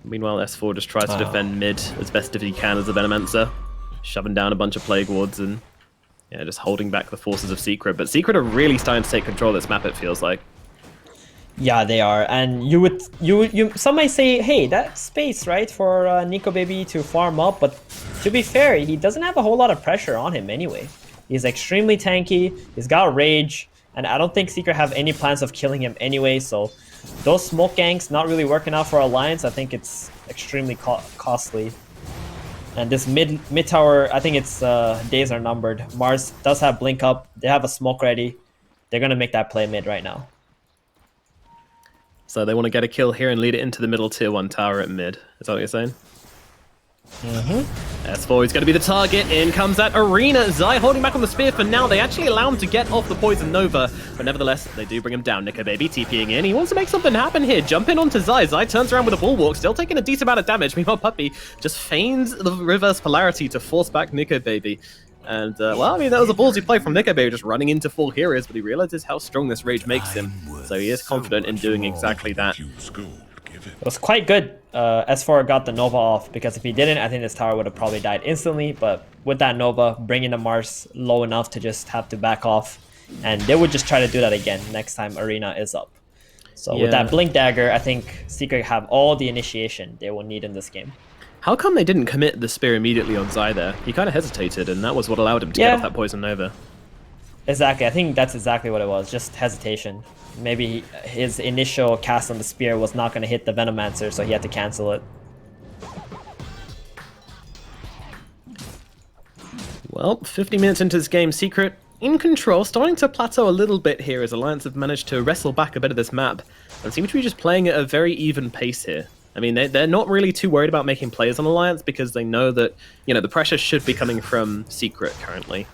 Meanwhile, S4 just tries to defend mid as best as he can as a Venomancer, shoving down a bunch of Plague Wards and yeah, just holding back the forces of Secret. But Secret are really starting to take control of this map, it feels like. Yeah, they are. And some might say, hey, that's space, right, for Nico Baby to farm up. But to be fair, he doesn't have a whole lot of pressure on him anyway. He's extremely tanky, he's got rage, and I don't think Secret have any plans of killing him anyway, so those smoke ganks not really working out for Alliance. I think it's extremely costly. And this mid tower, I think its days are numbered. Mars does have blink up, they have a smoke ready. They're going to make that play mid right now. So they want to get a kill here and lead it into the middle tier 1 tower at mid. Is that what you're saying? S4 is going to be the target. In comes that Arena. Zai holding back on the spear for now. They actually allow him to get off the Poison Nova, but nevertheless, they do bring him down. Nico Baby TPing in. He wants to make something happen here. Jump in onto Zai. Zai turns around with a bulwark, still taking a decent amount of damage. Meanwhile, Puppy just feigns the reverse polarity to force back Nico Baby. And, well, I mean, that was a ballsy play from Nico Baby, just running into 4 heroes, but he realizes how strong this rage makes him. So he is confident in doing exactly that. It was quite good. S4 got the Nova off, because if he didn't, I think this tower would have probably died instantly. But with that Nova, bringing the Mars low enough to just have to back off, and they would just try to do that again next time Arena is up. So with that Blink Dagger, I think Secret have all the initiation they will need in this game. How come they didn't commit the spear immediately on Zai there? He kind of hesitated, and that was what allowed him to get off that Poison Nova. Exactly, I think that's exactly what it was, just hesitation. Maybe his initial cast on the spear was not going to hit the Venomancer, so he had to cancel it. Well, 50 minutes into this game, Secret in control, starting to plateau a little bit here as Alliance have managed to wrestle back a bit of this map and seem to be just playing at a very even pace here. I mean, they're not really too worried about making plays on Alliance because they know that, you know, the pressure should be coming from Secret currently.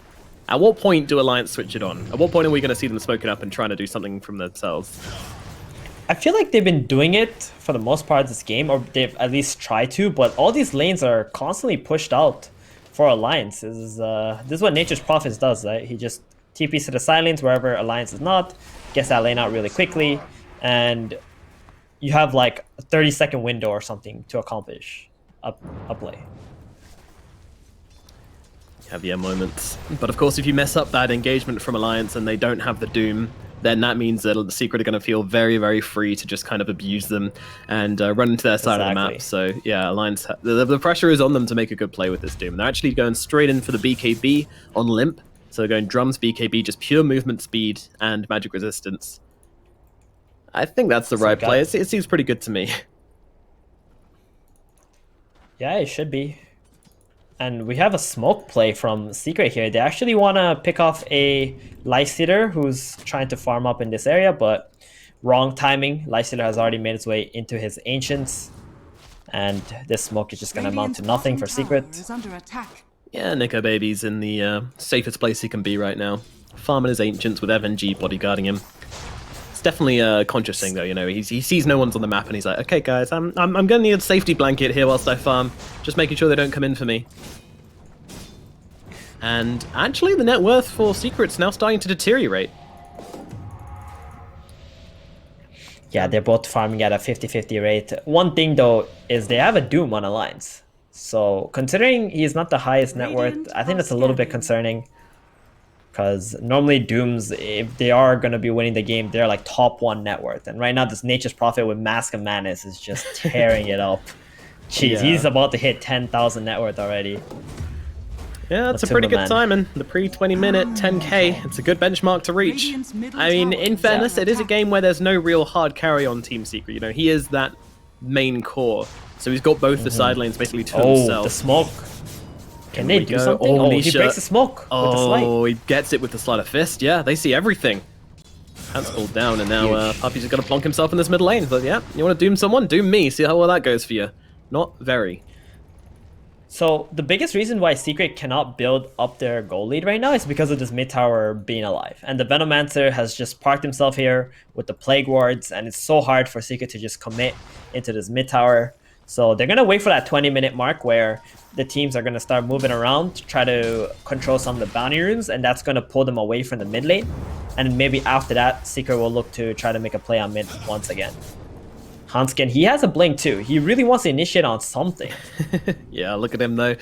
At what point do Alliance switch it on? At what point are we going to see them smoking up and trying to do something from themselves? I feel like they've been doing it for the most part of this game, or they've at least tried to, but all these lanes are constantly pushed out for Alliance. This is what Nature's Prophets does, right? He just TPs to the side lanes wherever Alliance is not, gets that lane out really quickly, and you have like a 30-second window or something to accomplish a play. Have your moments. But of course, if you mess up that engagement from Alliance and they don't have the Doom, then that means that the Secret are going to feel very, very free to just kind of abuse them and run into their side of the map. So yeah, Alliance, the pressure is on them to make a good play with this Doom. They're actually going straight in for the BKB on Limp. So they're going Drums, BKB, just pure movement speed and magic resistance. I think that's the right play. It seems pretty good to me. Yeah, it should be. And we have a smoke play from Secret here. They actually want to pick off a Lifestealer who's trying to farm up in this area, but wrong timing. Lifestealer has already made its way into his Ancients, and this smoke is just going to amount to nothing for Secret. Yeah, Nico Baby's in the safest place he can be right now. Farming his Ancients with FNG bodyguarding him. It's definitely a conscious thing, though. You know, he sees no one's on the map, and he's like, "Okay, guys, I'm gonna need a safety blanket here whilst I farm, just making sure they don't come in for me." And actually, the net worth for Secret's now starting to deteriorate. Yeah, they're both farming at a 50-50 rate. One thing, though, is they have a Doom on Alliance. So, considering he's not the highest net worth, I think that's a little bit concerning. Because normally Dooms, if they are going to be winning the game, they're like top 1 net worth. And right now, this Nature's Prophet with Mask of Madness is just tearing it up. Jeez, yeah. He's about to hit 10,000 net worth already. Yeah, that's a pretty good timing. The pre-20 minute 10k, it's a good benchmark to reach. I mean, in fairness, it is a game where there's no real hard carry on Team Secret. You know, he is that main core. So he's got both the side lanes basically to himself. Oh, the smoke. Can they do something? Oh, he breaks the smoke with the slide. Oh, he gets it with the Sleight of Fist. Yeah, they see everything. Hands pulled down, and now Puppy's just going to plonk himself in this middle lane. But yeah, you want to doom someone? Doom me. See how well that goes for you. Not very. So the biggest reason why Secret cannot build up their goal lead right now is because of this mid tower being alive. And the Venomancer has just parked himself here with the Plague Wards, and it's so hard for Secret to just commit into this mid tower. So they're going to wait for that 20-minute mark where the teams are going to start moving around to try to control some of the bounty rooms, and that's going to pull them away from the mid lane. And maybe after that, Secret will look to try to make a play on mid once again. Hanskin, he has a blink too. He really wants to initiate on something. Yeah, look at him though.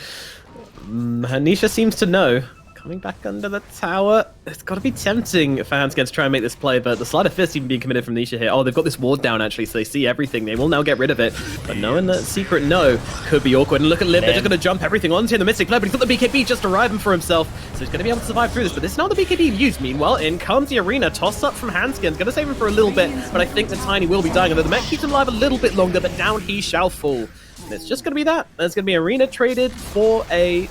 Hanisha seems to know. Coming back under the tower. It's got to be tempting for Hanskin to try and make this play, but the Sleight of Fist even being committed from Nisha here. Oh, they've got this ward down actually, so they see everything. They will now get rid of it. But knowing that Secret no could be awkward. And look at Liv, they're just going to jump everything onto him. The Mystic Flare, but he's got the BKB just arriving for himself. So he's going to be able to survive through this. But this is not the BKB used. Meanwhile, in comes the arena. Toss up from Hanskin. Going to save him for a little bit, but I think the Tiny will be dying. Although the mech keeps him alive a little bit longer, but down he shall fall. And it's just going to be that. There's going to be arena traded for a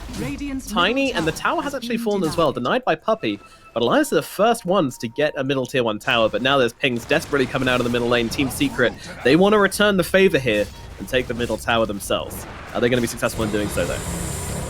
Tiny, and the tower has actually fallen as well, denied by Puppy. But Alliance are the first ones to get a middle tier 1 tower, but now there's pings desperately coming out of the middle lane. Team Secret, they want to return the favor here and take the middle tower themselves. Are they going to be successful in doing so, though?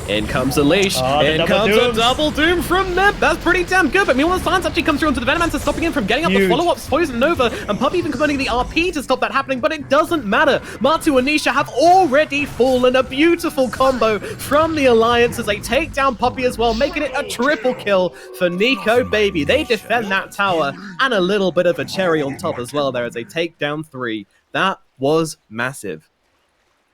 In comes a leash. In comes a double doom from Neb. That's pretty damn good. But meanwhile, Science actually comes through onto the Venomancer, stopping him from getting up the follow-ups. Poison Nova, and Puppy even combining the RP to stop that happening, but it doesn't matter. Matu and Nisha have already fallen. A beautiful combo from the Alliance as they take down Puppy as well, making it a triple kill for Nico Baby. They defend that tower, and a little bit of a cherry on top as well there as they take down 3. That was massive.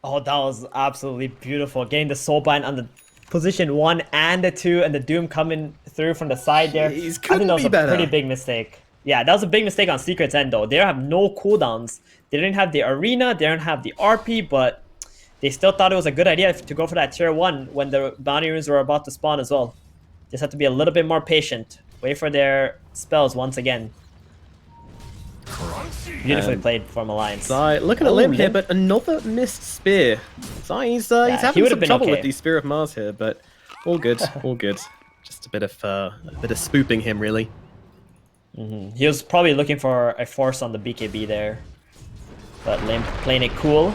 Oh, that was absolutely beautiful. Getting the Soulbind on the position 1 and the 2, and the Doom coming through from the side there. I think that was a pretty big mistake. Yeah, that was a big mistake on Secret's end, though. They have no cooldowns. They didn't have the arena, they didn't have the RP, but they still thought it was a good idea to go for that tier 1 when the bounty rooms were about to spawn as well. Just have to be a little bit more patient. Wait for their spells once again. Beautifully played from Alliance. Zai looking at Limb here, but another missed spear. Zai, he's having some trouble with the Spear of Mars here, but all good, all good. Just a bit of spooping him, really. He was probably looking for a force on the BKB there, but Limp playing it cool,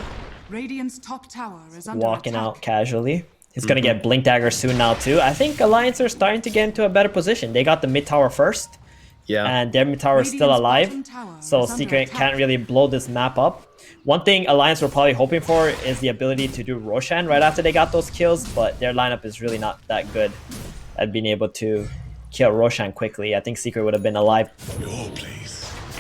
Radiant's top tower is under walking attack. out casually. He's gonna get Blink Dagger soon now too. I think Alliance are starting to get into a better position. They got the mid tower first, Yeah. and their mid tower is still Radiant's alive, bottom tower so is under Secret attack. can't really blow this map up. One thing Alliance were probably hoping for is the ability to do Roshan right after they got those kills, but their lineup is really not that good at being able to kill Roshan quickly. I think Secret would have been alive.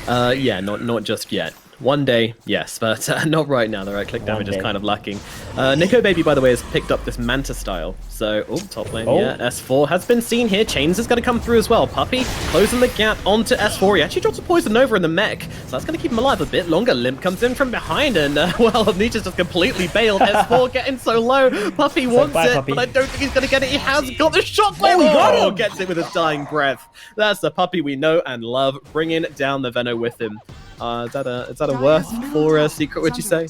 Yeah, not just yet. One day, yes, but not right now. The right click damage is day. kind of lacking. Nico Baby, by the way, has picked up this Manta style. So, top lane, yeah. S4 has been seen here. Chains is going to come through as well. Puppey closing the gap onto S4. He actually drops a poison over in the mech, so that's going to keep him alive a bit longer. Limp comes in from behind, and, well, Nietzsche's just completely bailed. S4 getting so low. Puppey wants bye, it, Puppey. but I don't think he's going to get it. He has got the shockwave. Oh, he got him! Gets it with his dying breath. That's the Puppey we know and love, bringing down the Veno with him. Is that a worth for Secret, would you say?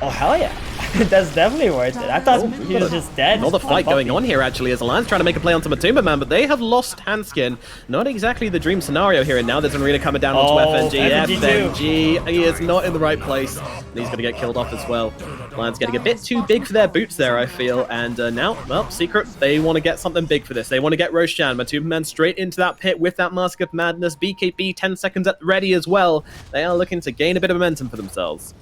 Oh, hell yeah. That's definitely worth it. I thought he was just dead. Another fight going on here, actually, as Alliance trying to make a play onto Matumba Man, but they have lost Hanskin. Not exactly the dream scenario here, and now there's an arena coming down onto FNG. FNG, he is not in the right place, and he's going to get killed off as well. Alliance getting a bit too big for their boots there, I feel, and now, well, Secret, they want to get something big for this. They want to get Roshan. Matumba Man straight into that pit with that Mask of Madness. BKB 10 seconds at the ready as well. They are looking to gain a bit of momentum for themselves.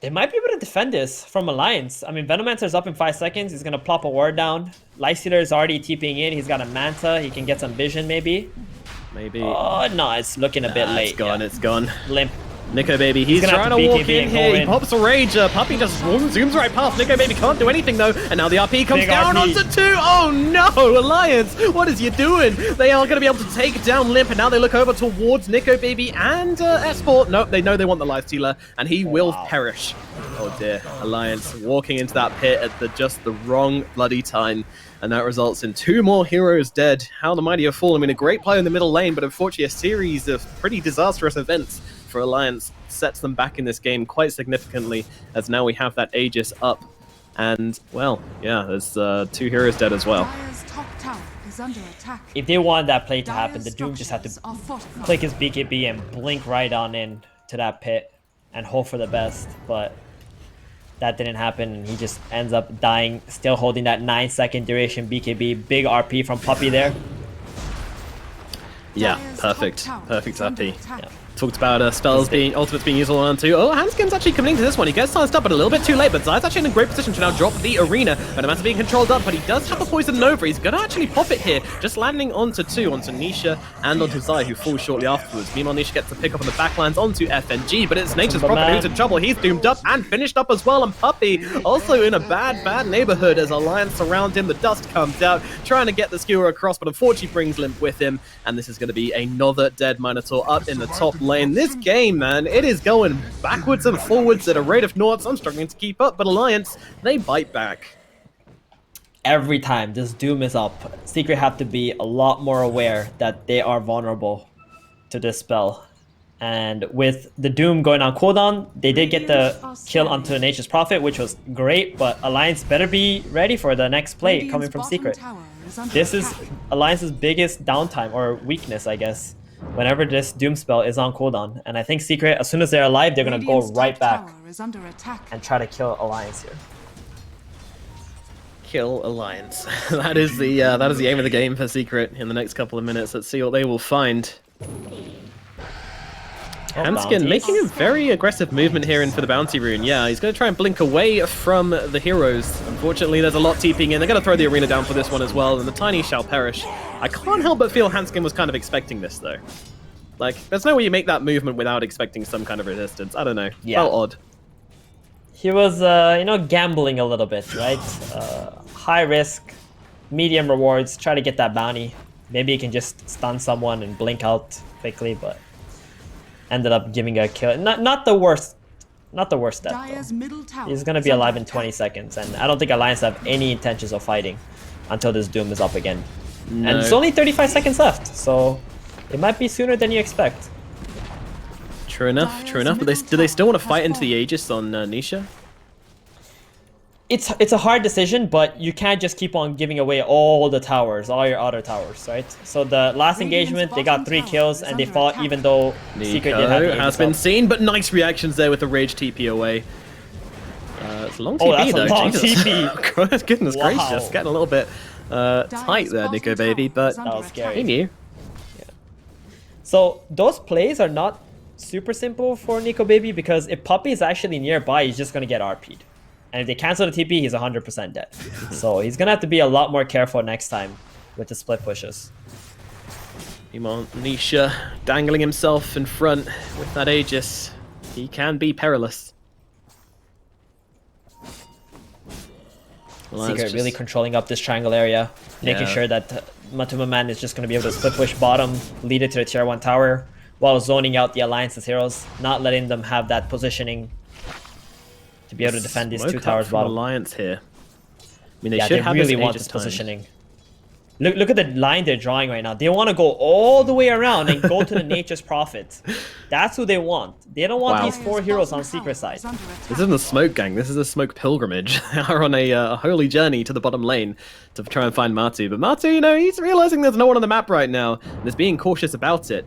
They might be able to defend this from Alliance. I mean, Venomancer's up in 5 seconds. He's going to plop a ward down. Lifestealer is already TPing in. He's got a Manta. He can get some vision, maybe. Maybe. Oh, no, it's looking a bit late. It's gone, it's gone. Limp. Nico Baby, he's gonna trying have to to walk BKB in and go here. He in. pops a Rage. Puppey just zooms right past. Nico Baby can't do anything though. And now the RP comes Big down RP. onto 2. Oh no, Alliance, what is you doing? They are going to be able to take down Limp, and now they look over towards Nico Baby and S4. Nope, they know they want the Lifestealer, and he will perish. Oh dear, Alliance walking into that pit at just the wrong bloody time. And that results in 2 more heroes dead. How the mighty have fallen. I mean, a great play in the middle lane, but unfortunately a series of pretty disastrous events for Alliance sets them back in this game quite significantly, as now we have that Aegis up. And, well, yeah, there's 2 heroes dead as well. Dire's top tower is under attack. If they wanted that play to happen, the Dire's Doom just had to structures are fortified. click his BKB and blink right on in to that pit and hope for the best. But that didn't happen, and he just ends up dying, still holding that 9-second duration BKB. Big RP from Puppey there. Yeah, Dire's perfect. top tower Perfect is under RP. attack. Yeah. Talked about ultimates being used on 2. Oh, Hanskin's actually coming into this one. He gets silenced up, but a little bit too late. But Zai's actually in a great position to now drop the arena. Venomancer being controlled up, but he does have the poison Nova. He's going to actually pop it here, just landing onto 2, onto Nisha and onto Zai, who falls shortly afterwards. Meanwhile, Nisha gets to pick up on the backlines onto FNG, but it's Nature's Prophet who's in trouble. He's doomed up and finished up as well. And Puppey also in a bad neighborhood as Alliance surround him. The dust comes out, trying to get the skewer across, but unfortunately brings Limp with him. And this is going to be another dead Minotaur up in the top lane. This game, man, it is going backwards and forwards at a rate of knots. I'm struggling to keep up, but Alliance, they bite back. Every time this Doom is up, Secret have to be a lot more aware that they are vulnerable to this spell. And with the Doom going on cooldown, they did get the kill onto Nature's Prophet, which was great, but Alliance better be ready for the next play Radiant's coming from bottom Secret. tower is under This is attack. Alliance's biggest downtime, or weakness, I guess, whenever this Doom spell is on cooldown. And I think Secret, as soon as they're alive, they're going to go Radiant's right top back tower is under attack. and try to kill Alliance here. Kill Alliance. That is the aim of the game for Secret in the next couple of minutes. Let's see what they will find. Hanskin bounties. making a very aggressive movement here in for the bounty rune. Yeah, he's going to try and blink away from the heroes. Unfortunately, there's a lot TPing in. They're going to throw the arena down for this one as well, and the tiny shall perish. I can't help but feel Hanskin was kind of expecting this, though. Like, there's no way you make that movement without expecting some kind of resistance. I don't know. Yeah. Felt odd. He was, gambling a little bit, right? High risk, medium rewards, try to get that bounty. Maybe he can just stun someone and blink out quickly, but ended up giving a kill. Not the worst death, Dire's though. middle tower He's gonna is be under alive in attack. 20 seconds, and I don't think Alliance have any intentions of fighting until this Doom is up again. No. And it's only 35 seconds left, so it might be sooner than you expect. True enough, true enough. But do they still want to fight into the Aegis on Nisha? it's a hard decision, but you can't just keep on giving away all the towers, all your other towers, right? So the last engagement, they got 3 kills, and they fought even though Secret did have the Nico has been seen, but nice reactions there with the Rage TP away. It's a long TP that's a though. long Jesus. TP. Goodness Wow. gracious, getting a little bit tight there, Nico baby, but That was scary. he knew. So those plays are not super simple for Nico Baby because if Puppy is actually nearby, he's just going to get RP'd. And if they cancel the TP, he's 100% dead. So he's going to have to be a lot more careful next time with the split pushes. Meanwhile, Nisha dangling himself in front with that Aegis. He can be perilous. Well, Secret really controlling up this triangle area, making sure that Matuma Man is just going to be able to split push bottom, lead it to the tier 1 tower, while zoning out the Alliance's heroes, not letting them have that positioning to be able to defend these 2 towers bottom. Alliance here. I mean, they Yeah, should they have really this want Aegis this time. positioning. Look at the line they're drawing right now. They want to go all the way around and go to the Nature's Prophet. That's who they want. They don't want these 4 heroes on Secret side. This isn't a smoke gang, this is a smoke pilgrimage. They are on a holy journey to the bottom lane to try and find Matu. But Matu, you know, he's realizing there's no one on the map right now, and is being cautious about it.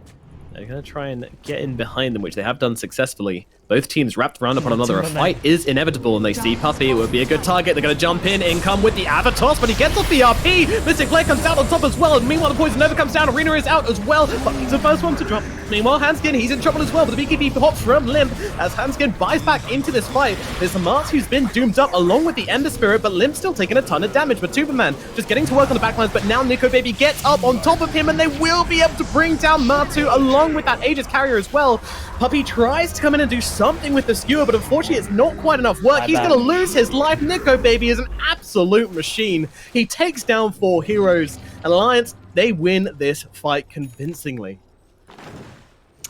They're going to try and get in behind them, which they have done successfully. Both teams wrapped around upon another. A fight is inevitable, and they see Puppy. It would be a good target. They're going to jump in come with the Avatos, but he gets off the RP. Mystic Flare comes out on top as well. And meanwhile, the Poison Nova comes down. Arena is out as well. Puppy's the first one to drop. Meanwhile, Hanskin, he's in trouble as well, but the BKB hops from Limp as Hanskin buys back into this fight. There's Mars who's been doomed up along with the Ender Spirit, but Limp's still taking a ton of damage. But Superman just getting to work on the backlines, but now Nico Baby gets up on top of him, and they will be able to bring down Matu along with that Aegis carrier as well. Puppy tries to come in and do something with the skewer, but unfortunately it's not quite enough work. He's going to lose his life. Nico Baby is an absolute machine. He takes down 4 heroes. Alliance, they win this fight convincingly.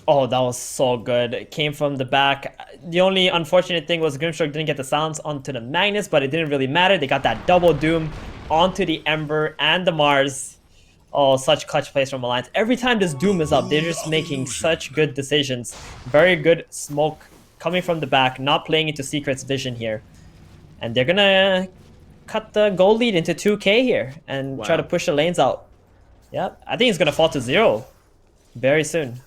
Oh, that was so good. It came from the back. The only unfortunate thing was Grimstroke didn't get the silence onto the Magnus, but it didn't really matter. They got that double Doom onto the Ember and the Mars. Oh, such clutch plays from Alliance. Every time this Doom is up, they're just making such good decisions. Very good smoke coming from the back, not playing into Secret's vision here. And they're gonna cut the gold lead into 2k here and try to push the lanes out. Yep, I think it's gonna fall to 0 very soon.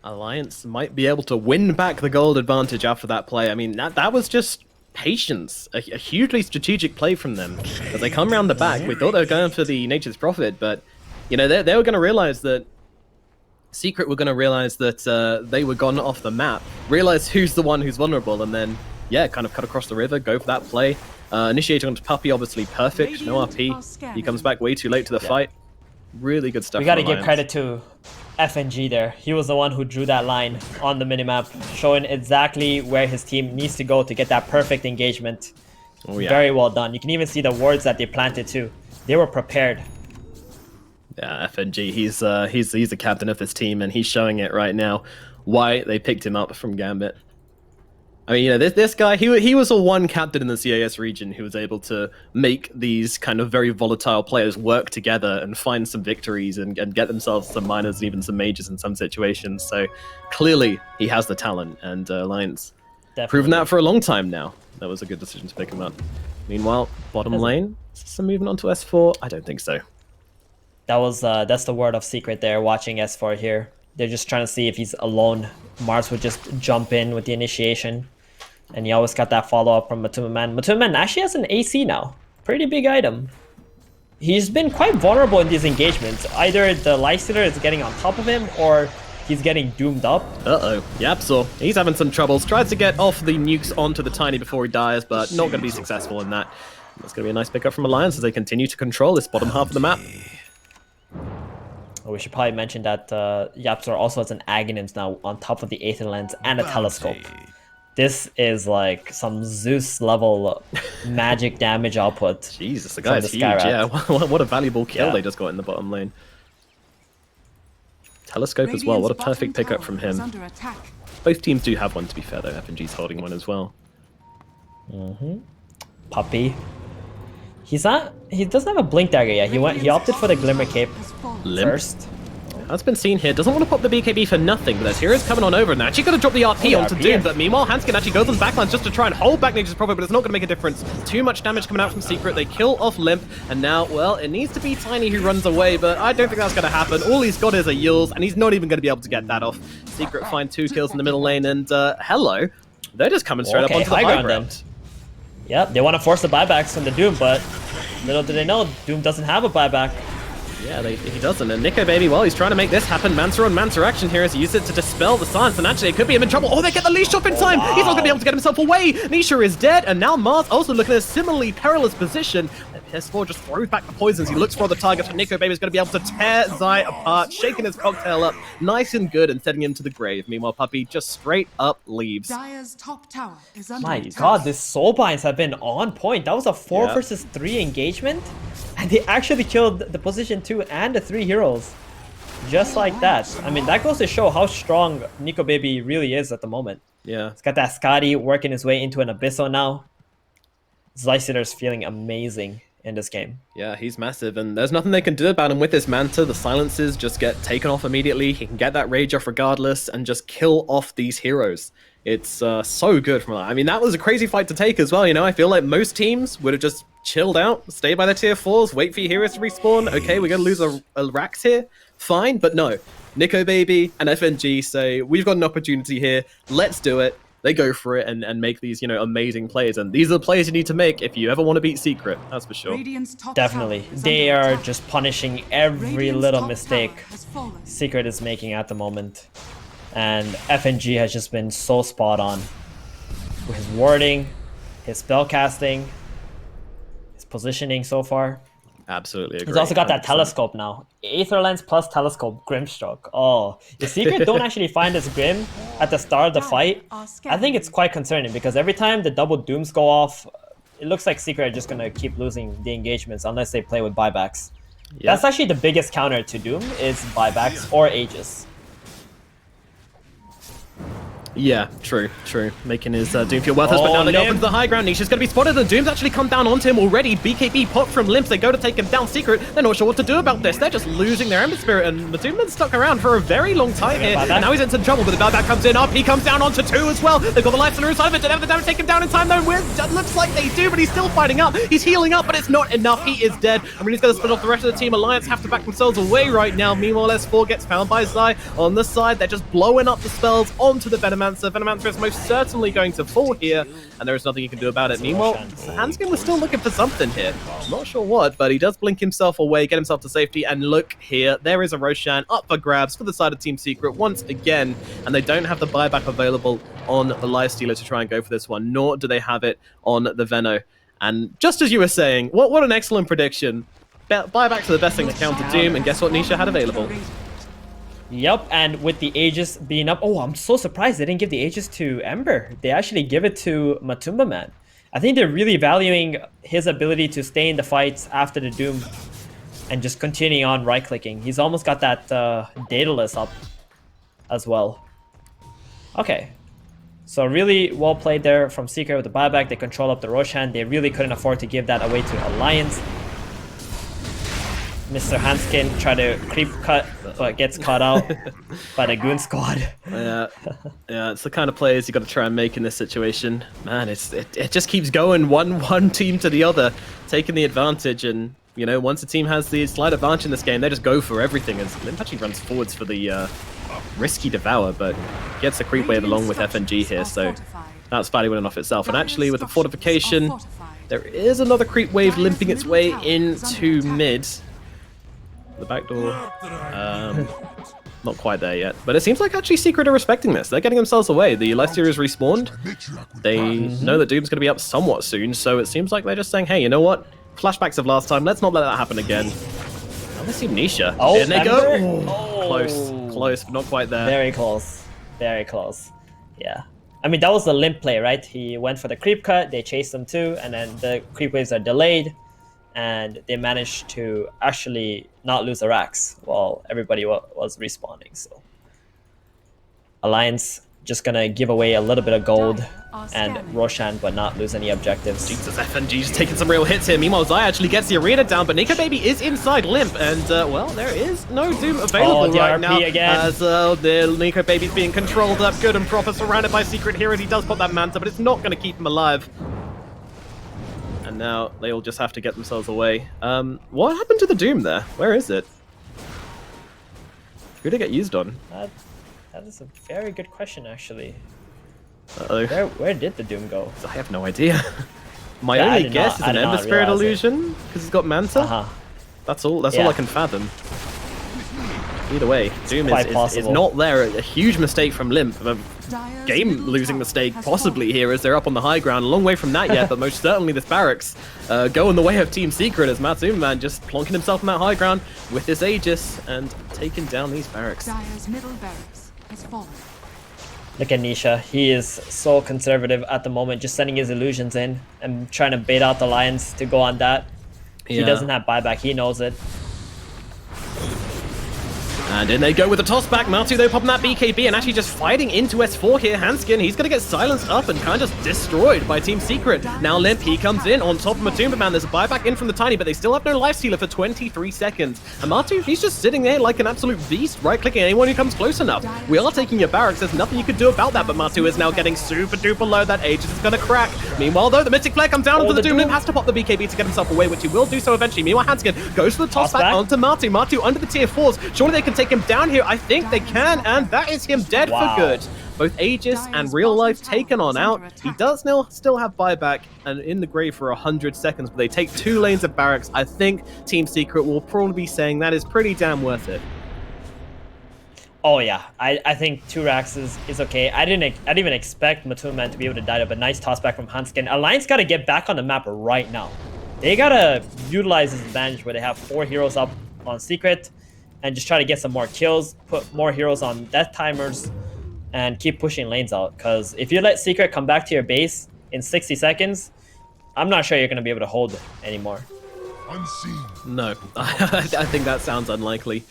Alliance might be able to win back the gold advantage after that play. I mean, that was just patience. A hugely strategic play from them. As they come around the back, we thought they were going for the Nature's Prophet, but you know, they were going to realize that Secret were going to realize that they were gone off the map, realize who's the one who's vulnerable, and then, yeah, kind of cut across the river, go for that play. Initiating onto Puppy, obviously perfect, no RP. He comes back way too late to the fight. Really good stuff. We got to give credit to FNG there. He was the one who drew that line on the minimap, showing exactly where his team needs to go to get that perfect engagement. Oh, yeah. Very well done. You can even see the wards that they planted too. They were prepared. Yeah, FNG, he's the captain of this team, and he's showing it right now why they picked him up from Gambit. I mean, you know, this guy, he was a one captain in the CIS region who was able to make these kind of very volatile players work together and find some victories and get themselves some minors and even some majors in some situations. So clearly he has the talent, and Alliance proven that for a long time now. That was a good decision to pick him up. Meanwhile, bottom lane, some movement onto S4? I don't think so. That was that's the word of Secret there, watching S4 here. They're just trying to see if he's alone. Mars would just jump in with the initiation. And he always got that follow-up from Matuma Man. Matuma Man actually has an AC now. Pretty big item. He's been quite vulnerable in these engagements. Either the Lifestealer is getting on top of him, or he's getting doomed up. Uh-oh. Yapsor, he's having some troubles. Tries to get off the nukes onto the Tiny before he dies, but not going to be successful in that. That's going to be a nice pickup from Alliance as they continue to control this bottom half of the map. We should probably mention that Yapsor also has an Aghanim's now on top of the Aether Lens and a Telescope. This is like some Zeus level magic damage output. Jesus, the guy's huge, yeah. What a valuable kill they just got in the bottom lane. Telescope as well, what a perfect pickup from him. Both teams do have one, to be fair, though. FNG's holding one as well. Puppy. He doesn't have a blink dagger yet. He opted for the Glimmer Cape first. That's been seen here. Doesn't want to pop the BKB for nothing, but there's heroes coming on over, and they're actually going to drop the RP onto RP, Doom. yeah. But meanwhile, Hanskin actually goes on the backlines just to try and hold back Nature's Prophet, but it's not going to make a difference. Too much damage coming out from Secret. They kill off Limp, and now, well, it needs to be Tiny who runs away, but I don't think that's going to happen. All he's got is a Yules, and he's not even going to be able to get that off. Secret find 2 kills in the middle lane, and hello. They're just coming straight up onto the high ground. Yep, they want to force the buybacks from the Doom, but little do they know, Doom doesn't have a buyback. Yeah, he doesn't. And Nico, baby, well, he's trying to make this happen. Mancer on Mancer action here as he uses it to dispel the silence, and actually it could be him in trouble. Oh, they get the leash off in time! Wow. He's not going to be able to get himself away! Nisha is dead, and now Mars also looking at a similarly perilous position. PS4 just throws back the poisons. He looks for the target, but Nico, baby, is going to be able to tear Zai apart, shaking his cocktail up nice and good and sending him to the grave. Meanwhile, Puppy just straight up leaves. Dire's top tower is under My attack. god, these soul binds have been on point. That was a 4 Yeah. versus 3 engagement, and they actually killed the position 2 and the 3 heroes. Just like that. I mean, that goes to show how strong Nico Baby really is at the moment. Yeah. He's got that Scotty working his way into an Abysso now. Zysitter's feeling amazing in this game. Yeah, he's massive, and there's nothing they can do about him with his Manta. The silences just get taken off immediately. He can get that rage off regardless and just kill off these heroes. It's so good from that. I mean, that was a crazy fight to take as well, you know? I feel like most teams would have just chilled out, stay by their tier 4s, wait for your heroes to respawn. Okay, we're going to lose a Rax here. Fine, but no. Nico Baby and FNG say, we've got an opportunity here. Let's do it. They go for it and make these, you know, amazing plays. And these are the plays you need to make if you ever want to beat Secret. That's for sure. Radiant's top Definitely. tower is They under are attack. just punishing every Radiant's little top mistake tower has fallen. Secret is making at the moment. And FNG has just been so spot on. With his warding, his spell casting, his positioning so far. Absolutely agree. He's also got that 100%. telescope now. Aether Lens plus telescope, Grimstroke. Oh, if Secret don't actually find this Grim at the start of the fight, I think it's quite concerning because every time the double Dooms go off, it looks like Secret are just going to keep losing the engagements unless they play with buybacks. Yeah. That's actually the biggest counter to Doom is buybacks or Aegis. Yeah, true. Making his Doom feel worthless, but now they go Limp. up into the high ground. Nisha's going to be spotted, and Doom's actually come down onto him already. BKB pop from Limps. They go to take him down Secret. They're not sure what to do about this. They're just losing their Ember Spirit, and the Doomman's stuck around for a very long time here. buyback. And now he's into trouble, but the buyback comes in. Up, he comes down onto 2 as well. They've got the life center inside of it. Don't have the damage to take him down in time, though. It looks like they do, but he's still fighting up. He's healing up, but it's not enough. He is dead. I mean, he's going to split off the rest of the team. Alliance have to back themselves away right now. Meanwhile, S4 gets found by Zai on the side. They're just blowing up the spells onto the Venomancer. Venomancer is most certainly going to fall here, and there is nothing you can do about it. Meanwhile, Hanskin was still looking for something here. Not sure what, but he does blink himself away, get himself to safety, and look here. There is a Roshan up for grabs for the side of Team Secret once again, and they don't have the buyback available on the Lifestealer to try and go for this one, nor do they have it on the Veno. And just as you were saying, what an excellent prediction. Buybacks are the best thing to counter Doom, and guess what Nisha had available? Yep, and with the Aegis being up, oh, I'm so surprised they didn't give the Aegis to Ember. They actually give it to Matumba Man. I think they're really valuing his ability to stay in the fights after the Doom and just continuing on right-clicking. He's almost got that Daedalus up as well. Okay, so really well played there from Secret with the buyback. They control up the Roshan. They really couldn't afford to give that away to Alliance. Mr. Hanskin tried to creep cut, but gets caught out by the Goon Squad. Yeah, it's the kind of players you got to try and make in this situation. Man, it just keeps going one team to the other, taking the advantage. And you know, once a team has the slight advantage in this game, they just go for everything. As Limp actually runs forwards for the risky Devour, but gets a creep wave along with FNG here, so that's value in and of itself. And actually, with the fortification, there is another creep wave limping its way into mid. The back door, not quite there yet, but it seems like actually Secret are respecting this. They're getting themselves away. The Lifestealer is respawned. They know that Doom's going to be up somewhat soon, so it seems like they're just saying, hey, you know what? Flashbacks of last time, let's not let that happen again. Now they see Nisha. Oh, in they go. Ember? Oh. Close, but not quite there. Very close. Very close. Yeah. I mean, that was the Limp play, right? He went for the creep cut, they chased them too, and then the creep waves are delayed, and they managed to actually not lose the racks while everybody was respawning. So Alliance just gonna give away a little bit of gold and Roshan would not lose any objectives. Jesus, FNG's taking some real hits here. Meanwhile, Zai actually gets the arena down, but Nico Baby is inside Limp, and well, there is no Doom available the right RP now. again. As the Nico Baby's being controlled up good and proper, surrounded by Secret Heroes. He does pop that Manta, but it's not going to keep him alive. And now they'll just have to get themselves away. What happened to the Doom there? Where is it? Who did it get used on? That is a very good question, actually. Uh-oh. Where did the Doom go? I have no idea. My Yeah, only guess is an Ember Spirit illusion, because he's got Manta. That's all I can fathom. Either way, Doom is not there. A huge mistake from Limp. A game-losing mistake, possibly, here, as they're up on the high ground. A long way from that yet, but most certainly this barracks going the way of Team Secret, as Matsuman just plonking himself on that high ground with this Aegis and taking down these barracks. Dire's middle barracks has fallen. Look at Nisha. He is so conservative at the moment, just sending his illusions in and trying to bait out the Lions to go on that. Yeah. He doesn't have buyback. He knows it. And in they go with the toss back. Matu, though, popping that BKB and actually just fighting into S4 here. Hanskin, he's going to get silenced up and kind of just destroyed by Team Secret. Now Limp, he comes in on top of Matumba Man. There's a buyback in from the Tiny, but they still have no life stealer for 23 seconds. And Matu, he's just sitting there like an absolute beast, right-clicking anyone who comes close enough. We are taking your barracks. There's nothing you can do about that, but Matu is now getting super duper low. That Aegis is going to crack. Meanwhile, though, the Mystic Flare comes down onto the Doom. Limp has to pop the BKB to get himself away, which he will do so eventually. Meanwhile, Hanskin goes for the toss back onto Matu. Matu under the tier 4s. Surely they can take him down here. I think they can, and that is him dead for good. Both Aegis and real life taken on out. He does now still have buyback and in the grave for 100 seconds, but they take 2 lanes of barracks. I think Team Secret will probably be saying that is pretty damn worth it. Oh yeah, I think 2 racks is okay. I didn't even expect Matumba to be able to die, but nice toss back from Hanskin. Alliance got to get back on the map right now. They got to utilize this advantage where they have 4 heroes up on Secret and just try to get some more kills, put more heroes on death timers, and keep pushing lanes out. Because if you let Secret come back to your base in 60 seconds, I'm not sure you're going to be able to hold it anymore. Unseen. No, I think that sounds unlikely.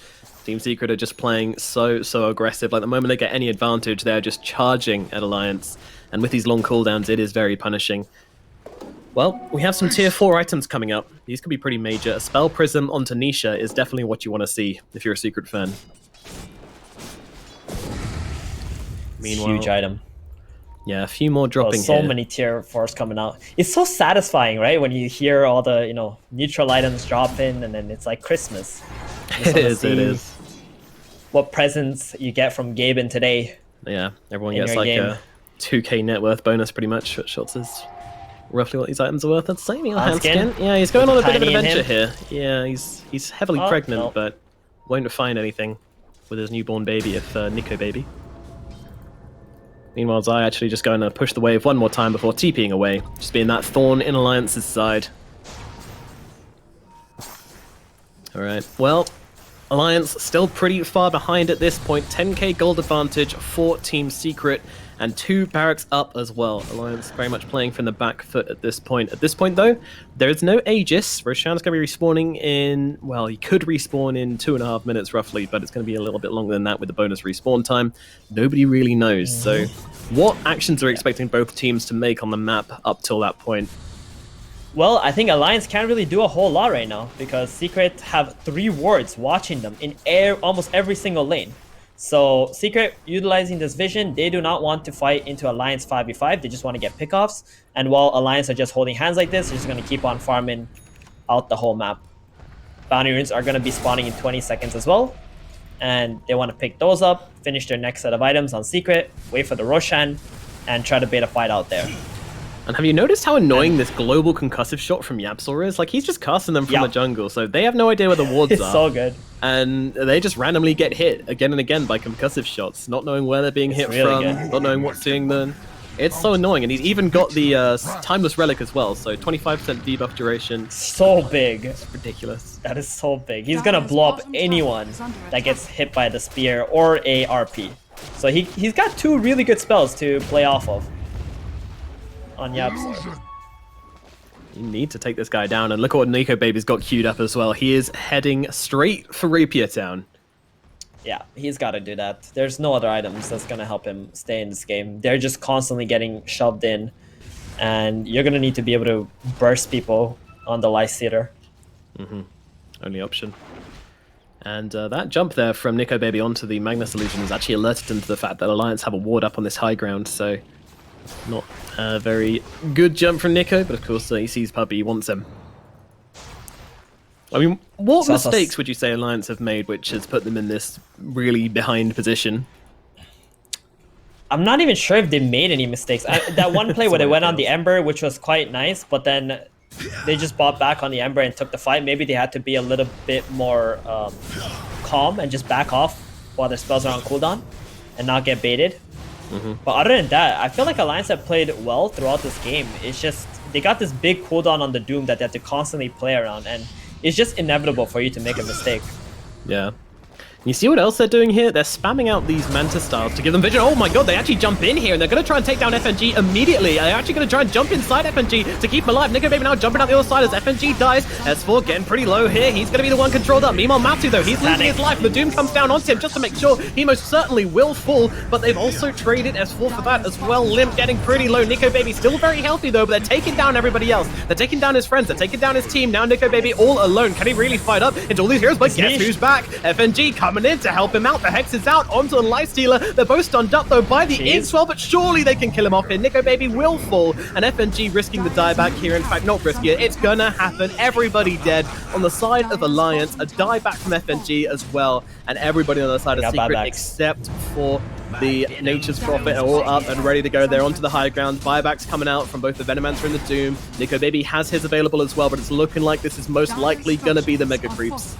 Team Secret are just playing so aggressive. Like the moment they get any advantage, they're just charging at Alliance. And with these long cooldowns, it is very punishing. Well, we have some tier 4 items coming up. These could be pretty major. A Spell Prism onto Nisha is definitely what you want to see if you're a Secret fan. Meanwhile, huge item. Yeah, a few more dropping so here. Many tier 4s coming out. It's so satisfying, right? When you hear all the, neutral items drop in, and then it's like Christmas. It is. What presents you get from Gaben today. Yeah, everyone gets like a 2k net worth bonus pretty much. Shots is roughly what these items are worth. That's the same. Hanskin. Yeah, he's going on a bit of an adventure here. Yeah, he's heavily pregnant, but won't find anything with his newborn baby if Nico Baby. Meanwhile, Zai actually just going to push the wave one more time before TPing away, just being that thorn in Alliance's side. Alright, well, Alliance still pretty far behind at this point. 10k gold advantage for Team Secret, and 2 barracks up as well. Alliance very much playing from the back foot at this point. At this point, though, there is no Aegis. Roshan's going to be respawning in, well, he could respawn in 2.5 minutes roughly, but it's going to be a little bit longer than that with the bonus respawn time. Nobody really knows. So what actions are expecting both teams to make on the map up till that point? Well, I think Alliance can't really do a whole lot right now because Secret have 3 wards watching them in almost every single lane. So Secret, utilizing this vision, they do not want to fight into Alliance 5v5. They just want to get pickoffs. And while Alliance are just holding hands like this, they're just going to keep on farming out the whole map. Bounty runes are going to be spawning in 20 seconds as well. And they want to pick those up, finish their next set of items on Secret, wait for the Roshan, and try to bait a fight out there. And have you noticed how annoying this global concussive shot from Yapsor is? Like, he's just casting them from the jungle, so they have no idea where the wards it's are. So good. And they just randomly get hit again and again by concussive shots, not knowing where they're being hit from, not knowing what's doing them. It's so annoying, and he's even got the Timeless Relic as well, so 25% debuff duration. So big. It's ridiculous. That is so big. He's gonna blow up anyone that gets hit by the spear or a RP. So he's got 2 really good spells to play off of on Yapsor. You need to take this guy down, and look what Nico Baby's got queued up as well. He is heading straight for Rapier Town. Yeah, he's got to do that. There's no other items that's going to help him stay in this game. They're just constantly getting shoved in, and you're going to need to be able to burst people on the Lice Theater. Only option. And that jump there from Nico Baby onto the Magnus Illusion has actually alerted him to the fact that Alliance have a ward up on this high ground, so not a very good jump from Nico, but of course he sees Puppey, he wants him. I mean, what mistakes would you say Alliance have made which has put them in this really behind position? I'm not even sure if they made any mistakes. That one play where they went on the Ember, which was quite nice, but then they just bought back on the Ember and took the fight. Maybe they had to be a little bit more calm and just back off while their spells are on cooldown and not get baited. But other than that, I feel like Alliance have played well throughout this game. It's just they got this big cooldown on the Doom that they have to constantly play around, and it's just inevitable for you to make a mistake. Yeah. You see what else they're doing here? They're spamming out these Manta styles to give them vision. Oh my god, they actually jump in here and they're going to try and take down FNG immediately. They're actually going to try and jump inside FNG to keep him alive. Nico Baby now jumping out the other side as FNG dies. S4 getting pretty low here. He's going to be the one controlled up. Meanwhile, Matsu though, he's losing his life. The Doom comes down onto him just to make sure he most certainly will fall, but they've also traded S4 for that as well. Limp getting pretty low. Nico Baby still very healthy though, but they're taking down everybody else. They're taking down his friends. They're taking down his team. Now Nico Baby all alone. Can he really fight up into all these heroes? But guess who's back? FNG coming in to help him out. The Hex is out onto the Life Stealer. They're both stunned up though by the Inswell, but surely they can kill him off here. Nico Baby will fall, and FNG risking the dieback here. In fact, not risking it. It's gonna happen. Everybody dead on the side of Alliance. A dieback from FNG as well, and everybody on the side of Secret except for the Nature's Prophet are all up and ready to go. They're onto the high ground. Buybacks coming out from both the Venomancer and the Doom. Nico Baby has his available as well, but it's looking like this is most likely gonna be the Mega Creeps.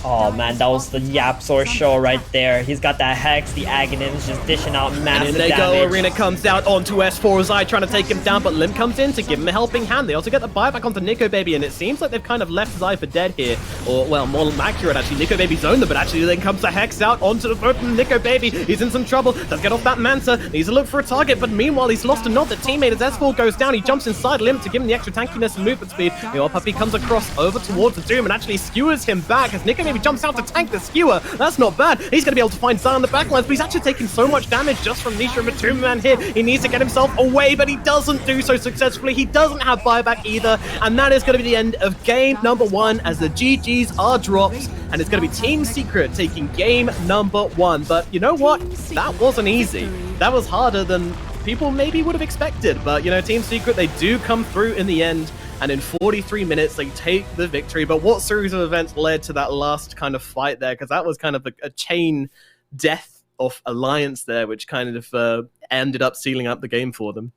Oh man, that was the Yapzor show right there. He's got that Hex, the Aghanim's just dishing out massive damage. And Nego Arena comes out onto S4's eye, trying to take him down, but Lim comes in to give him a helping hand. They also get the buyback onto Nico Baby, and it seems like they've kind of left his eye for dead here. Or, well, more accurate, actually, Nico Baby's owned them, but actually then comes the Hex out onto the foot from Nico Baby. He's in some trouble. Does get off that Manta. Needs to look for a target, but meanwhile, he's lost another teammate as S4 goes down. He jumps inside Lim to give him the extra tankiness and movement speed. The Puppey comes across over towards the Doom and actually skewers him back as Nico Baby jumps out to tank the skewer. That's not bad. He's going to be able to find Zion on the backlines, but he's actually taking so much damage just from Nisha and Matuma Man here. He needs to get himself away, but he doesn't do so successfully. He doesn't have buyback either, and that is going to be the end of game number 1 as the GGs are dropped, and it's going to be Team Secret taking game number 1. But you know what? That wasn't easy. That was harder than people maybe would have expected, but you know, Team Secret, they do come through in the end, and in 43 minutes they take the victory. But what series of events led to that last kind of fight there? Because that was kind of a chain death of Alliance there, which kind of ended up sealing up the game for them.